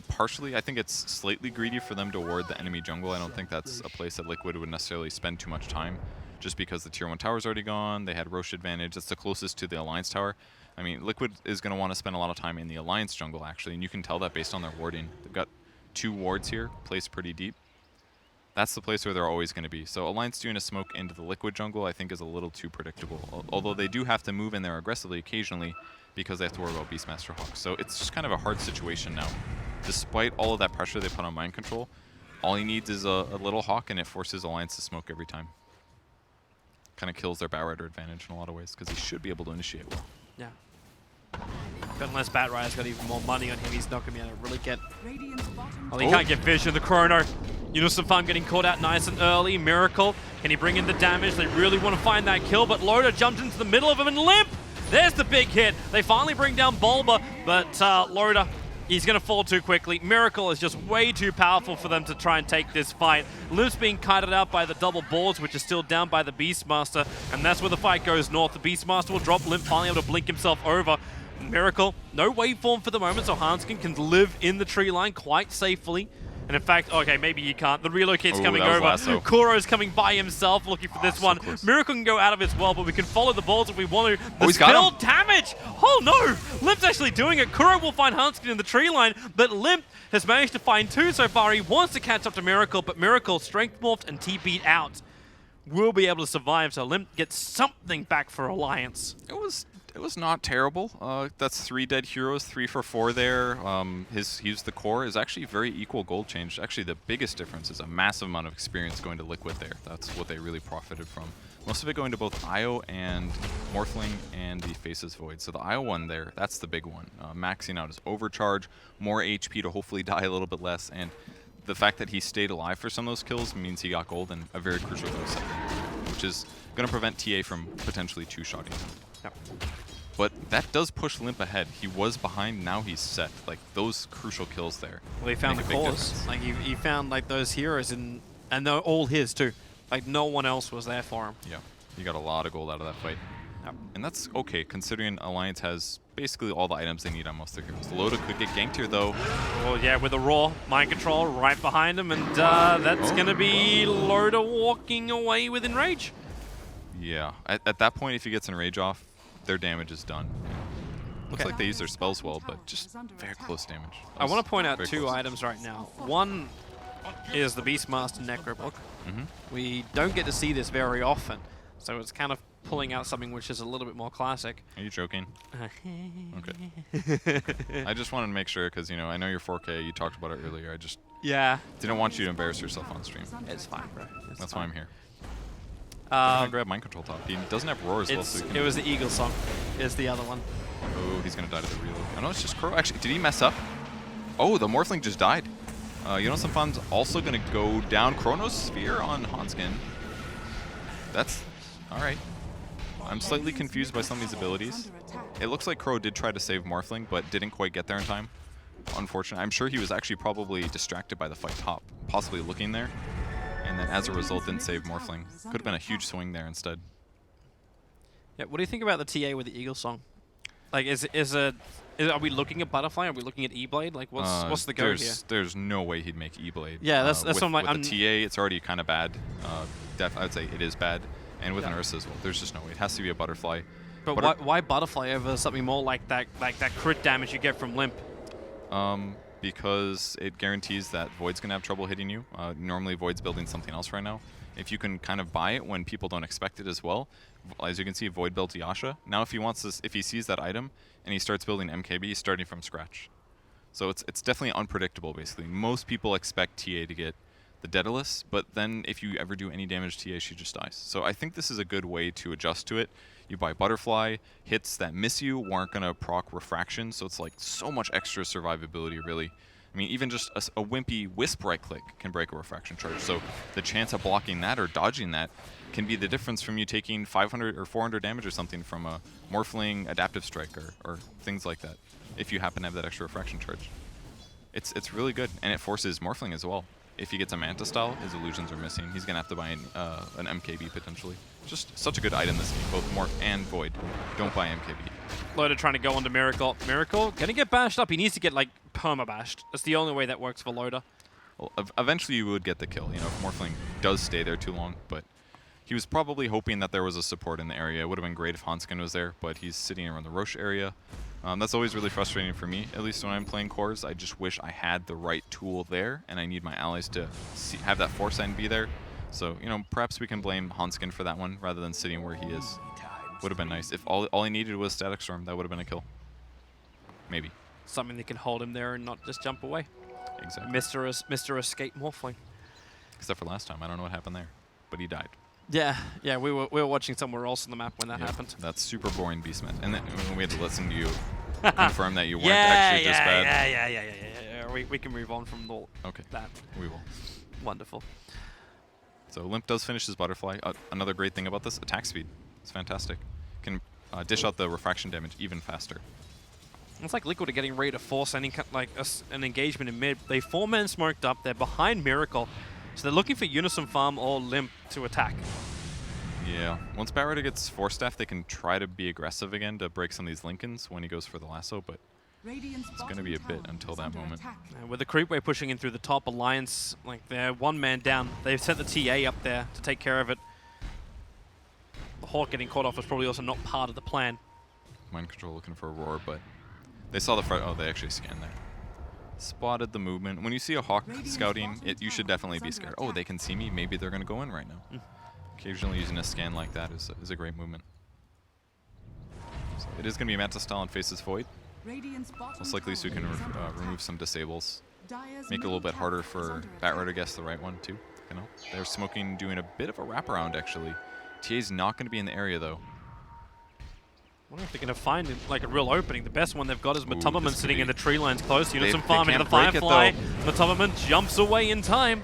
Partially. I think it's slightly greedy for them to ward the enemy jungle. I don't think that's a place that Liquid would necessarily spend too much time, just because the tier 1 tower's already gone. They had Roche advantage. That's the closest to the Alliance tower. I mean, Liquid is going to want to spend a lot of time in the Alliance jungle, actually, and you can tell that based on their warding. They've got 2 wards here, placed pretty deep. That's the place where they're always going to be. So Alliance doing a smoke into the Liquid jungle, I think, is a little too predictable. Although they do have to move in there aggressively occasionally because they have to worry about Beastmaster Hawk. So it's just kind of a hard situation now. Despite all of that pressure they put on Mind Control, all he needs is a little Hawk, and it forces Alliance to smoke every time. Kind of kills their Bat Rider advantage in a lot of ways, because he should be able to initiate well. Yeah. But unless Bat Rider's got even more money on him, he's not going to be able to really get... Well, he can't get vision. The Chrono. Farm getting caught out nice and early. Miracle. Can he bring in the damage? They really want to find that kill, but Loader jumped into the middle of him and Limp! There's the big hit. They finally bring down Bulba, but Loader... He's going to fall too quickly. Miracle is just way too powerful for them to try and take this fight. Limp's being kited out by the double boards, which is still down by the Beastmaster, and that's where the fight goes north. The Beastmaster will drop Limp, finally able to blink himself over. Miracle, no waveform for the moment, so Hanskin can live in the tree line quite safely. And in fact, okay, maybe he can't. The relocate's coming over. Kuro's coming by himself looking for this one. Close. Miracle can go out of his well, but we can follow the balls if we want to. The he's got spill him. damage! Oh no! Limp's actually doing it. Kuro will find Hanskin in the tree line, but Limp has managed to find 2 so far. He wants to catch up to Miracle, but Miracle strength morphed and TP'd out. Will be able to survive, so Limp gets something back for Alliance. It was not terrible. That's 3 dead heroes, 3 for 4 there. He's the core is actually very equal gold change. Actually, the biggest difference is a massive amount of experience going to Liquid there. That's what they really profited from. Most of it going to both IO and Morphling and the Faces Void. So the IO one there, that's the big one. Maxing out his overcharge, more HP to hopefully die a little bit less, and the fact that he stayed alive for some of those kills means he got gold in a very crucial goal second, which is going to prevent TA from potentially 2-shotting him. Yep. But that does push Limp ahead. He was behind, now he's set. Like, those crucial kills there. Well, he found the cause. Like, he found, like, those heroes, and they're all his, too. Like, no one else was there for him. Yeah, he got a lot of gold out of that fight. Yep. And that's okay, considering Alliance has basically all the items they need on most of their heroes. Loda could get ganked here, though. Well, yeah, with a raw mind control right behind him, and that's going to be Loda walking away with Enrage. Yeah, at that point, if he gets Enrage off, their damage is done. Looks like they use their spells well, but just very close damage. I want to point out 2 items right now. One is the Beastmaster Necro Book. We don't get to see this very often, so it's kind of pulling out something which is a little bit more classic. Are you joking? Okay. I just wanted to make sure, because, you know, I know you're 4K, you talked about it earlier. I just didn't want you to embarrass yourself on stream. It's fine, bro. That's why I'm here. I grab mind control top. He doesn't have roar as well, so it was the Eagle Song. Is the other one. Oh, he's gonna die to the reload. I know it's just Crow. Actually, did he mess up? Oh, the Morphling just died. Yonosunfan's also gonna go down. Chronos Sphere on Hanskin. That's all right. I'm slightly confused by some of these abilities. It looks like Crow did try to save Morphling, but didn't quite get there in time. Unfortunately, I'm sure he was actually probably distracted by the fight top, possibly looking there. And then as a result didn't save Morphling. Could have been a huge swing there instead. Yeah, what do you think about the TA with the Eagle Song? Like, are we looking at Butterfly? Are we looking at E-Blade? Like, what's the go here? There's no way he'd make E-Blade. Yeah, that's what I'm like. With the TA, it's already kind of bad. I'd say it is bad. And with an Ursa as well, there's just no way. It has to be a Butterfly. But why Butterfly over something more like that crit damage you get from Limp? Because it guarantees that Void's going to have trouble hitting you. Normally, Void's building something else right now. If you can kind of buy it when people don't expect it as well, as you can see, Void built Yasha. Now, if he wants this, if he sees that item and he starts building MKB, he's starting from scratch. So it's definitely unpredictable, basically. Most people expect TA to get the Daedalus, but then if you ever do any damage to TA, she just dies. So I think this is a good way to adjust to it. You buy Butterfly, hits that miss you aren't going to proc Refraction, so it's like so much extra survivability, really. I mean, even just a wimpy Wisp right click can break a Refraction charge, so the chance of blocking that or dodging that can be the difference from you taking 500 or 400 damage or something from a Morphling Adaptive Strike or things like that, if you happen to have that extra Refraction charge. It's really good, and it forces Morphling as well. If he gets a Manta style, his illusions are missing. He's going to have to buy an MKB potentially. Just such a good item this game, both Morph and Void. Don't buy MKB. Loda trying to go onto Miracle. Miracle going to get bashed up. He needs to get, like, perma-bashed. That's the only way that works for Loda. Well, eventually you would get the kill, you know, if Morphling does stay there too long, but he was probably hoping that there was a support in the area. It would have been great if Hanskin was there, but he's sitting around the Roche area. That's always really frustrating for me, at least when I'm playing cores. I just wish I had the right tool there, and I need my allies to have that foresight and be there. So, you know, perhaps we can blame Hanskin for that one rather than sitting where he is. Would have been nice. If all he needed was Static Storm, that would have been a kill. Maybe. Something that can hold him there and not just jump away. Exactly. Mr. Escape Morphling. Except for last time. I don't know what happened there, but he died. Yeah, we were watching somewhere else on the map when that happened. That's super boring, Beastman. And then we had to listen to you confirm that you weren't actually just bad. Yeah. We can move on from that. We will. Wonderful. So Limp does finish his Butterfly. Another great thing about this, attack speed. It's fantastic. Can dish out the refraction damage even faster. It's like Liquid are getting ready to force any an engagement in mid. They 4-man smoked up. They're behind Miracle. So they're looking for Unison Farm or Limp to attack. Yeah. Once Batrider gets Force Staff, they can try to be aggressive again to break some of these Lincolns when he goes for the lasso, but it's going to be a bit until that moment. With the creep wave pushing in through the top, Alliance, like they're one man down. They've sent the TA up there to take care of it. The Hawk getting caught off was probably also not part of the plan. Mind Control looking for a roar, but they saw the front. Oh, they actually scanned there. Spotted the movement. When you see a Hawk scouting, you should definitely be scared. Oh, they can see me. Maybe they're going to go in right now. Occasionally using a scan like that is a great movement. So it is going to be Manta style and Faces Void. Most likely so we can remove some disables. Make it a little bit harder for Batrider to guess the right one too. You know, they're smoking, doing a bit of a wraparound actually. TA's not going to be in the area though. I wonder if they're going to find like a real opening. The best one they've got is Matumberman sitting in the tree lines close. Unison farm into the Firefly. Matumberman jumps away in time.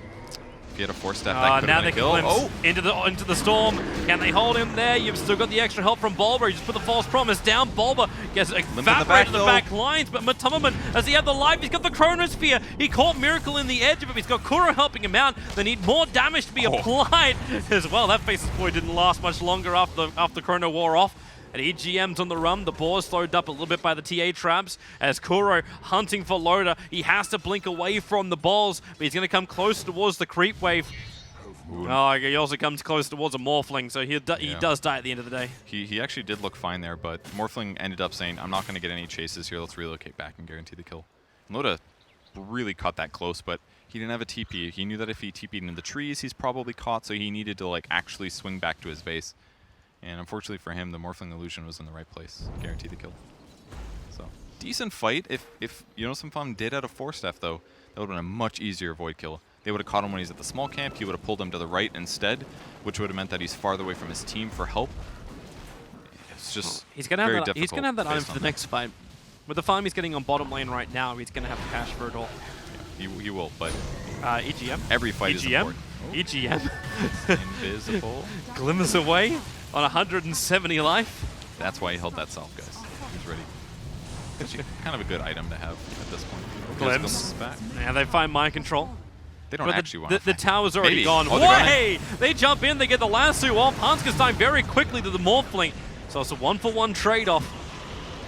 If he had a Force Staff, that could now have they been a kill. into the storm. Can they hold him there? You've still got the extra help from Bulba. He just put the false promise down. Bulba gets evaporated to the back lines, but Matumberman, as he had the life, he's got the Chronosphere. He caught Miracle in the edge of it. He's got Kuro helping him out. They need more damage to be applied as well. That Faces Void didn't last much longer after Chrono wore off. And EGM's on the run. The boar's slowed up a little bit by the TA traps as Kuro hunting for Loader. He has to blink away from the balls, but he's going to come close towards the creep wave. Oh, he also comes close towards a Morphling, so he does die at the end of the day. He actually did look fine there, but Morphling ended up saying, I'm not going to get any chases here. Let's relocate back and guarantee the kill. Loda really caught that close, but he didn't have a TP. He knew that if he TP'd into the trees, he's probably caught, so he needed to like actually swing back to his base. And unfortunately for him, the Morphling illusion was in the right place. Guarantee the kill. So, decent fight. If Unison Farm did add a Force Staff, though, that would have been a much easier Void kill. They would have caught him when he's at the small camp. He would have pulled him to the right instead, which would have meant that he's farther away from his team for help. It's just he's gonna very have that, difficult. he's going to have that item for the next fight. With the farm he's getting on bottom lane right now, he's going to have to cash for it all. Yeah, he will, but EGM. every fight is important. EGM. Invisible. Glimmers away on 170 life. That's why he held that self, guys. He's ready. Actually, kind of a good item to have at this point. Glimpse. Now they find mind control. They don't actually want to the tower's already gone. Oh, Way! They jump in, they get the lasso off. Hanska's time very quickly to the Morphling. So it's a 1-for-1 trade-off.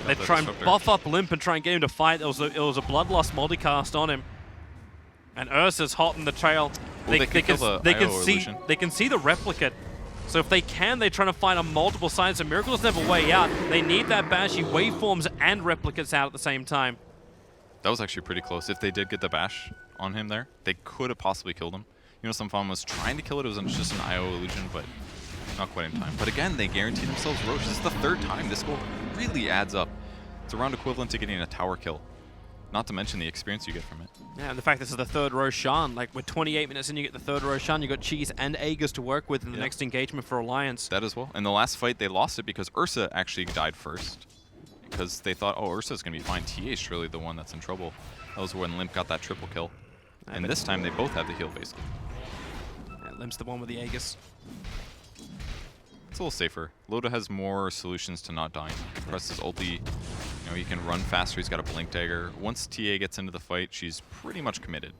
They try and buff up Limp and try and get him to fight. It was a Bloodlust multicast on him. And Ursa's hot in the trail. Well, they can see the replicate. So if they can, they're trying to find on multiple sides. So Miracle's never way out. They need that Bashy waveforms and replicates out at the same time. That was actually pretty close. If they did get the bash on him there, they could have possibly killed him. Unison Farm was trying to kill it. It was just an IO illusion, but not quite in time. But again, they guaranteed themselves Roche. This is the third time. This goal really adds up. It's around equivalent to getting a tower kill. Not to mention the experience you get from it. Yeah, and the fact this is the third Roshan. Like, with 28 minutes in, you get the third Roshan. You got Cheese and Aegis to work with in the next engagement for Alliance. That as well. In the last fight, they lost it because Ursa actually died first. Because they thought, oh, Ursa's going to be fine. TA's surely the one that's in trouble. That was when Limp got that triple kill. And this time, they both have the heal, basically. Yeah, Limp's the one with the Aegis. It's a little safer. Loda has more solutions to not dying. Press his ulti. He can run faster. He's got a blink dagger. Once TA gets into the fight, she's pretty much committed.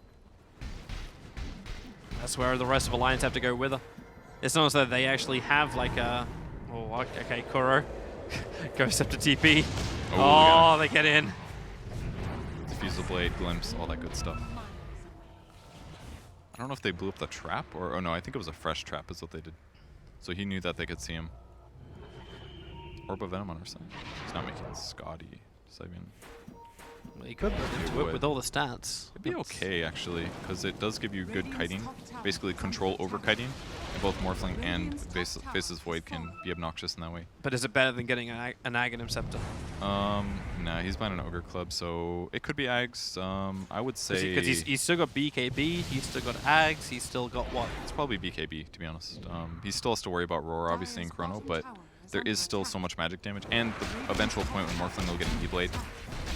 That's where the rest of Alliance have to go with her. It's not as though they actually have like a... Oh, okay, Kuro. Goes up to TP. Oh, they get in. Diffusal Blade, Glimpse, all that good stuff. I don't know if they blew up the trap or... Oh no, I think it was a fresh trap is what they did. So he knew that they could see him. Orb of Venom on our side. He's not making Scotty. Sabian. Well, he could do it with all the stats. It'd be okay, actually, because it does give you good kiting. Basically, control over kiting. And both Morphling and Faces Void can be obnoxious in that way. But is it better than getting an Aghanim Scepter? Nah, he's buying an Ogre Club, so it could be Ags. I would say... Because he's still got BKB, he's still got Ags, he's still got what? It's probably BKB, to be honest. He still has to worry about Roar, obviously, in Chrono, but there is still so much magic damage. And the eventual point when Morphling will get an E-Blade,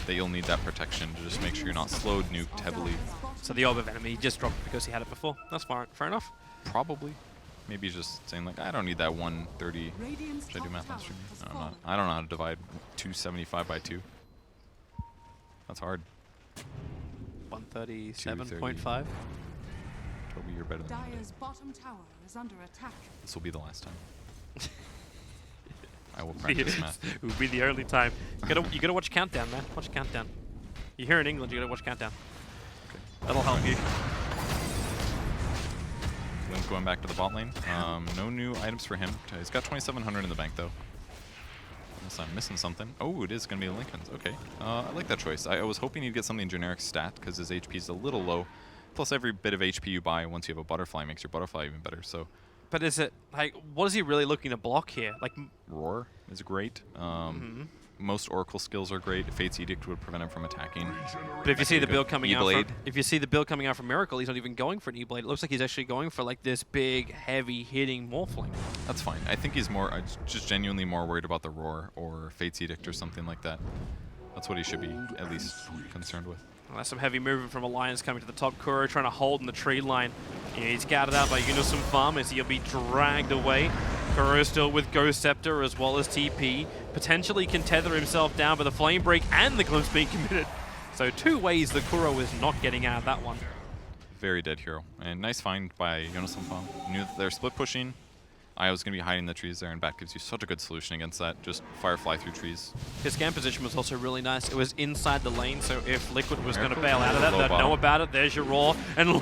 that you'll need that protection to just make sure you're not slowed, nuked heavily. So the Orb of Venom, he just dropped it because he had it before. That's fair enough. Probably. Maybe he's just saying, like, I don't need that 130. Should I do math on stream? No, I'm not. I don't know how to divide 275 by 2. That's hard. 137.5. Toby, you're better than me. Dire's bottom tower is under attack. This will be the last time. I will practice math. It would be the only time. You gotta watch Countdown, man. Watch Countdown. You're here in England, you gotta watch Countdown. Okay. That'll help you. Limp going back to the bot lane. No new items for him. He's got 2,700 in the bank though. Unless I'm missing something. Oh, it is going to be a Lincoln's. Okay. I like that choice. I was hoping he'd get something generic stat because his HP is a little low. Plus, every bit of HP you buy once you have a butterfly makes your butterfly even better. So, but is it like what is he really looking to block here? Like Roar is great. Most Oracle skills are great. Fate's Edict would prevent him from attacking. But if you see the build coming out, E-Blade. from Miracle, he's not even going for an E-Blade. It looks like he's actually going for like this big, heavy hitting Morphling. That's fine. I think he's more, just genuinely more worried about the Roar or Fate's Edict or something like that. That's what he should be at least concerned with. Well, that's some heavy movement from Alliance coming to the top. Kuro trying to hold in the tree line. Yeah, he's scouted out by Unison Farm as he'll be dragged away. Kuro still with Ghost Scepter as well as TP. Potentially can tether himself down, but the Flame Break and the Glimpse being committed. So 2 ways that Kuro is not getting out of that one. Very dead hero. And nice find by Unison Farm. Knew that they're split pushing. Io's going to be hiding in the trees there, and Bat gives you such a good solution against that. Just Firefly through trees. His scan position was also really nice. It was inside the lane, so if Liquid was going to bail out of that, they'd know about it. There's your Roar. And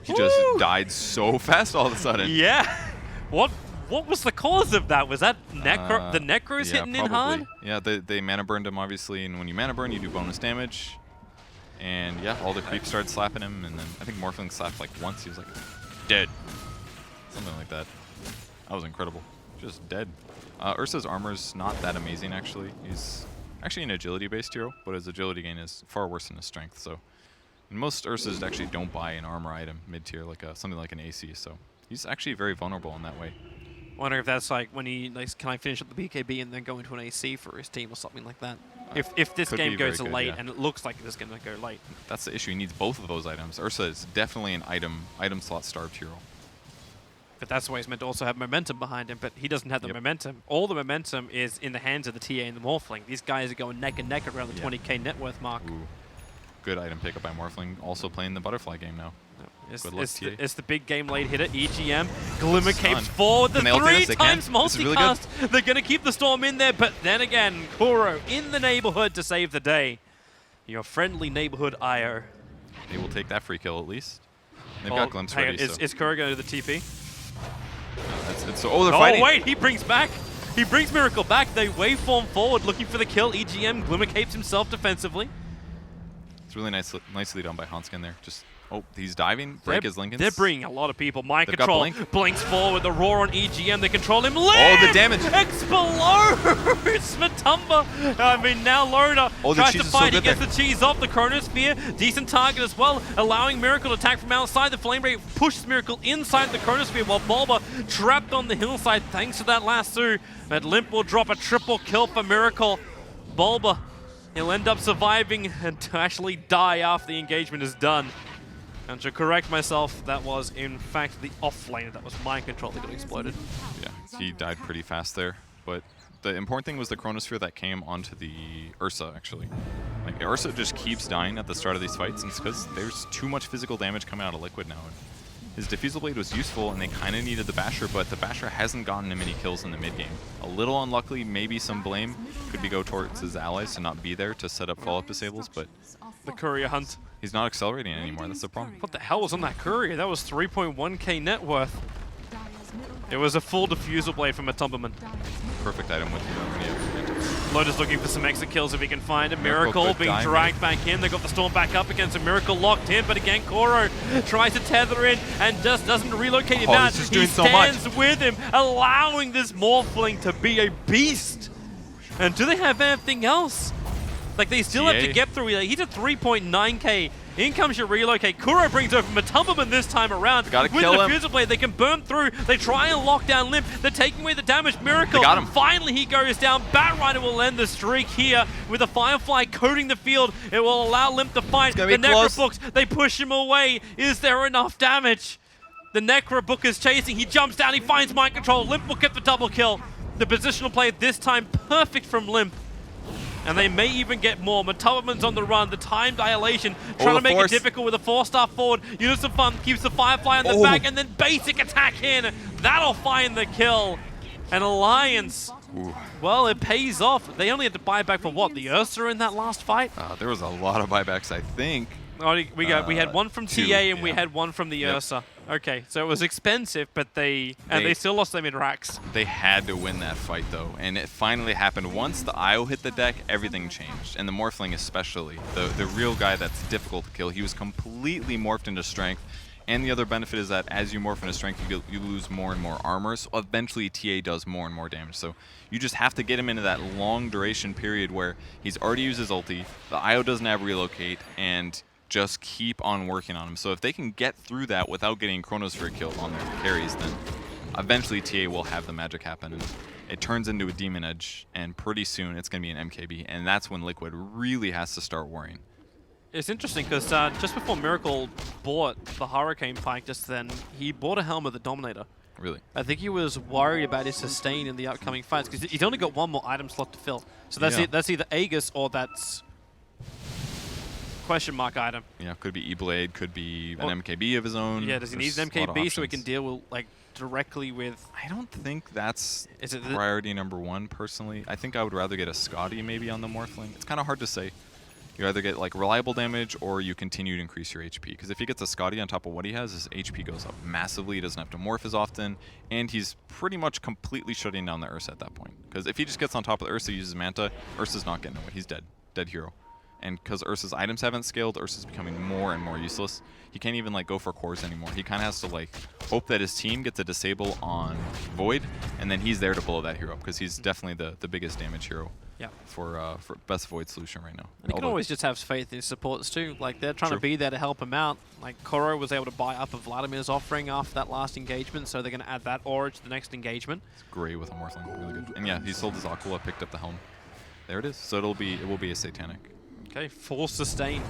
He just died so fast all of a sudden. Yeah. What was the cause of that? Was that the Necros hitting probably. in hard? Yeah, they mana burned him, obviously, and when you mana burn, you do bonus damage. And yeah, all the creeps started slapping him, and then I think Morphling slapped like once. He was like, dead. Something like that. That was incredible. Just dead. Ursa's armor's not that amazing, actually. He's actually an agility-based hero, but his agility gain is far worse than his strength, so. And most Ursas actually don't buy an armor item mid-tier, like something like an AC, so he's actually very vulnerable in that way. I wonder if that's like when he like, can I finish up the BKB and then go into an AC for his team or something like that. If this game goes late, yeah. And it looks like it's going to go late. That's the issue. He needs both of those items. Ursa is definitely an item slot starved hero. But that's why he's meant to also have momentum behind him, but he doesn't have the momentum. All the momentum is in the hands of the TA and the Morphling. These guys are going neck and neck around the 20k net worth mark. Ooh. Good item pickup by Morphling, also playing the butterfly game now. Good luck, TA. It's the big game late hitter, EGM. Glimmer capes forward, the 3 times multicast. Really they're going to keep the Storm in there, but then again, Kuro in the neighborhood to save the day. Your friendly neighborhood IO. They will take that free kill at least. They've got Glimpse ready. Is Kuro going to the TP? They're fighting. Oh wait, he brings Miracle back. They waveform forward looking for the kill. EGM Glimmer capes himself defensively. It's really nicely done by Hanskin there. He's diving. Break his Lincolns. They're bringing a lot of people. Mind control. Blinks forward. The Roar on EGM. They control him. Oh, the damage. Explodes. Matumba. I mean, now Loda tries to fight. He gets the cheese off the Chronosphere. Decent target as well, allowing Miracle to attack from outside. The Flame Ray pushes Miracle inside the Chronosphere while Bulba trapped on the hillside thanks to that lasso. But Limp will drop a triple kill for Miracle. Bulba, he'll end up surviving and to actually die after the engagement is done. And to correct myself, that was in fact the offlaner. That was mind control that got exploded. Yeah, he died pretty fast there. But the important thing was the Chronosphere that came onto the Ursa, actually. Like, Ursa just keeps dying at the start of these fights, and it's because there's too much physical damage coming out of Liquid now. And his Diffusal Blade was useful, and they kind of needed the Basher, but the Basher hasn't gotten him many kills in the mid-game. A little unluckily, maybe some blame could go towards his allies to not be there to set up follow-up disables, but the Courier Hunt. He's not accelerating anymore, that's the problem. What the hell was on that Courier? That was 3.1k net worth. It was a full Diffusal Blade from a Tumberman. Perfect item with Loda's looking for some exit kills if he can find a Miracle being dragged back in. They got the Storm back up against a Miracle locked in, but again, Kuro tries to tether in and just doesn't relocate him out. He stands with him, allowing this Morphling to be a beast. And do they have anything else? Like, they still have to get through. He's at 3.9k. In comes your relocate. Kuro brings over Matumberman this time around. Gotta kill him. With the Diffusal Blade, they can burn through. They try and lock down Limp. They're taking away the damage. Miracle. They got him. Finally, he goes down. Batrider will end the streak here with a Firefly coating the field. It will allow Limp to fight. The Necrobooks, they push him away. Is there enough damage? The Necrobook is chasing. He jumps down. He finds mind control. Limp will get the double kill. The positional play this time perfect from Limp. And they may even get more. Matubman's on the run. The time dilation, trying the to make force. it difficult with a 4-star forward. Unisofun keeps the Firefly on the back, and then basic attack in. That'll find the kill. And Alliance, well, it pays off. They only had to buy back for what? The Ursa in that last fight? There was a lot of buybacks, I think. Oh, we had one from two, TA and we yeah. had one from the Yep. Ursa. Okay, so it was expensive, but they still lost them in racks. They had to win that fight, though, and it finally happened. Once the IO hit the deck, everything changed, and the Morphling especially. The real guy that's difficult to kill, he was completely morphed into strength, and the other benefit is that as you morph into strength, you lose more and more armor, so eventually TA does more and more damage. So you just have to get him into that long duration period where he's already used his ulti, the IO doesn't have relocate, and just keep on working on him. So if they can get through that without getting Chronosphere killed on their carries, then eventually TA will have the magic happen, and it turns into a Demon Edge, and pretty soon it's going to be an MKB, and that's when Liquid really has to start worrying. It's interesting because just before Miracle bought the Hurricane Pike just then, he bought a helmet of the Dominator. Really? I think he was worried about his sustain in the upcoming fights because he's only got one more item slot to fill. So that's that's either Aegis or that's question mark item. Yeah, could be E-Blade, could be an MKB of his own. Yeah, does he need an MKB so he can deal with, like, directly with... I don't think that's priority number one, personally. I think I would rather get a Scotty maybe on the Morphling. It's kind of hard to say. You either get like reliable damage or you continue to increase your HP. Because if he gets a Scotty on top of what he has, his HP goes up massively. He doesn't have to morph as often. And he's pretty much completely shutting down the Ursa at that point. Because if he just gets on top of the Ursa, uses Manta, Ursa's not getting away. He's dead. Dead hero. And because Ursa's items haven't scaled, Ursa's becoming more and more useless. He can't even like go for cores anymore. He kind of has to like hope that his team gets a disable on Void, and then he's there to blow that hero up because he's definitely the biggest damage hero. Yeah. For best Void solution right now. And he can always just have faith in his supports too. Like they're trying to be there to help him out. Like Koro was able to buy up a Vladimir's offering after that last engagement, so they're going to add that aura to the next engagement. It's great with a Morphling, really good. And yeah, he sold his Aquila, picked up the helm. There it is. So it will be a Satanic. Okay, full sustain.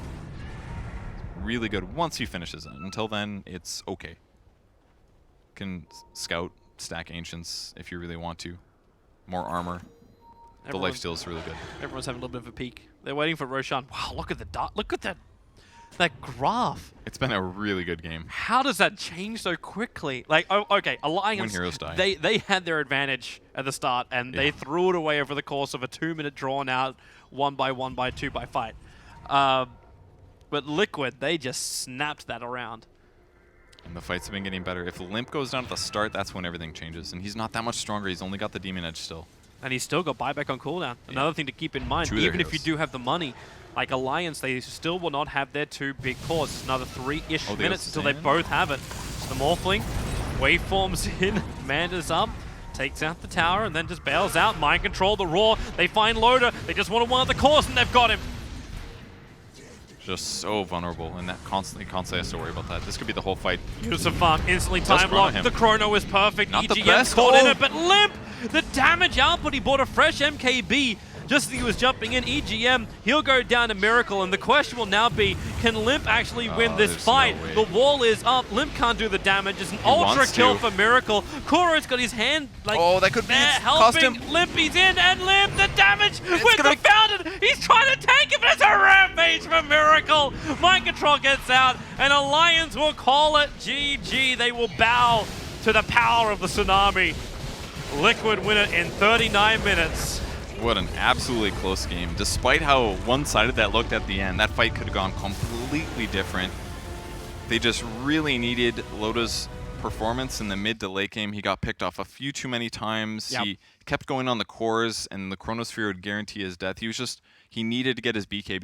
Really good once he finishes it. Until then, it's okay. Can scout, stack Ancients if you really want to. More armor. The lifesteal is really good. Everyone's having a little bit of a peek. They're waiting for Roshan. Wow, look at the look at that graph. It's been a really good game. How does that change so quickly? Like, oh, okay, Alliance, when heroes die. They had their advantage at the start, and they threw it away over the course of a 2-minute drawn-out 1x1 by 2x fight. But Liquid, they just snapped that around. And the fights have been getting better. If Limp goes down at the start, that's when everything changes. And he's not that much stronger. He's only got the Demon Edge still. And he's still got buyback on cooldown. Another thing to keep in mind, even if you do have the money, like Alliance, they still will not have their two big cores. It's another 3-ish minutes until they both have it. So the Morphling, waveforms in, Manda's up, takes out the tower, and then just bails out. Mind control, the Roar. They find Loader. They just want to one of the cores, and they've got him. Just so vulnerable, and that constantly has to worry about that. This could be the whole fight. Unisofun instantly time locked. The chrono is perfect. Not the EGM best. caught in it, but Limp, the damage output. He bought a fresh MKB just as he was jumping in. EGM, he'll go down to Miracle, and the question will now be, can Limp actually win this fight? No way. The wall is up. Limp can't do the damage. It's an ultra kill for Miracle. Kuro's got his hand like that could be helping. Limp, he's in, and Limp, the damage with the Fountain. He's trying to take it, but it's a rampage for Miracle. Mind control gets out, and Alliance will call it GG. They will bow to the power of the Tsunami. Liquid win it in 39 minutes. What an absolutely close game. Despite how one-sided that looked at the end, that fight could have gone completely different. They just really needed Loda's performance in the mid to late game. He got picked off a few too many times. Yep. He kept going on the cores, and the Chronosphere would guarantee his death. He needed to get his BKB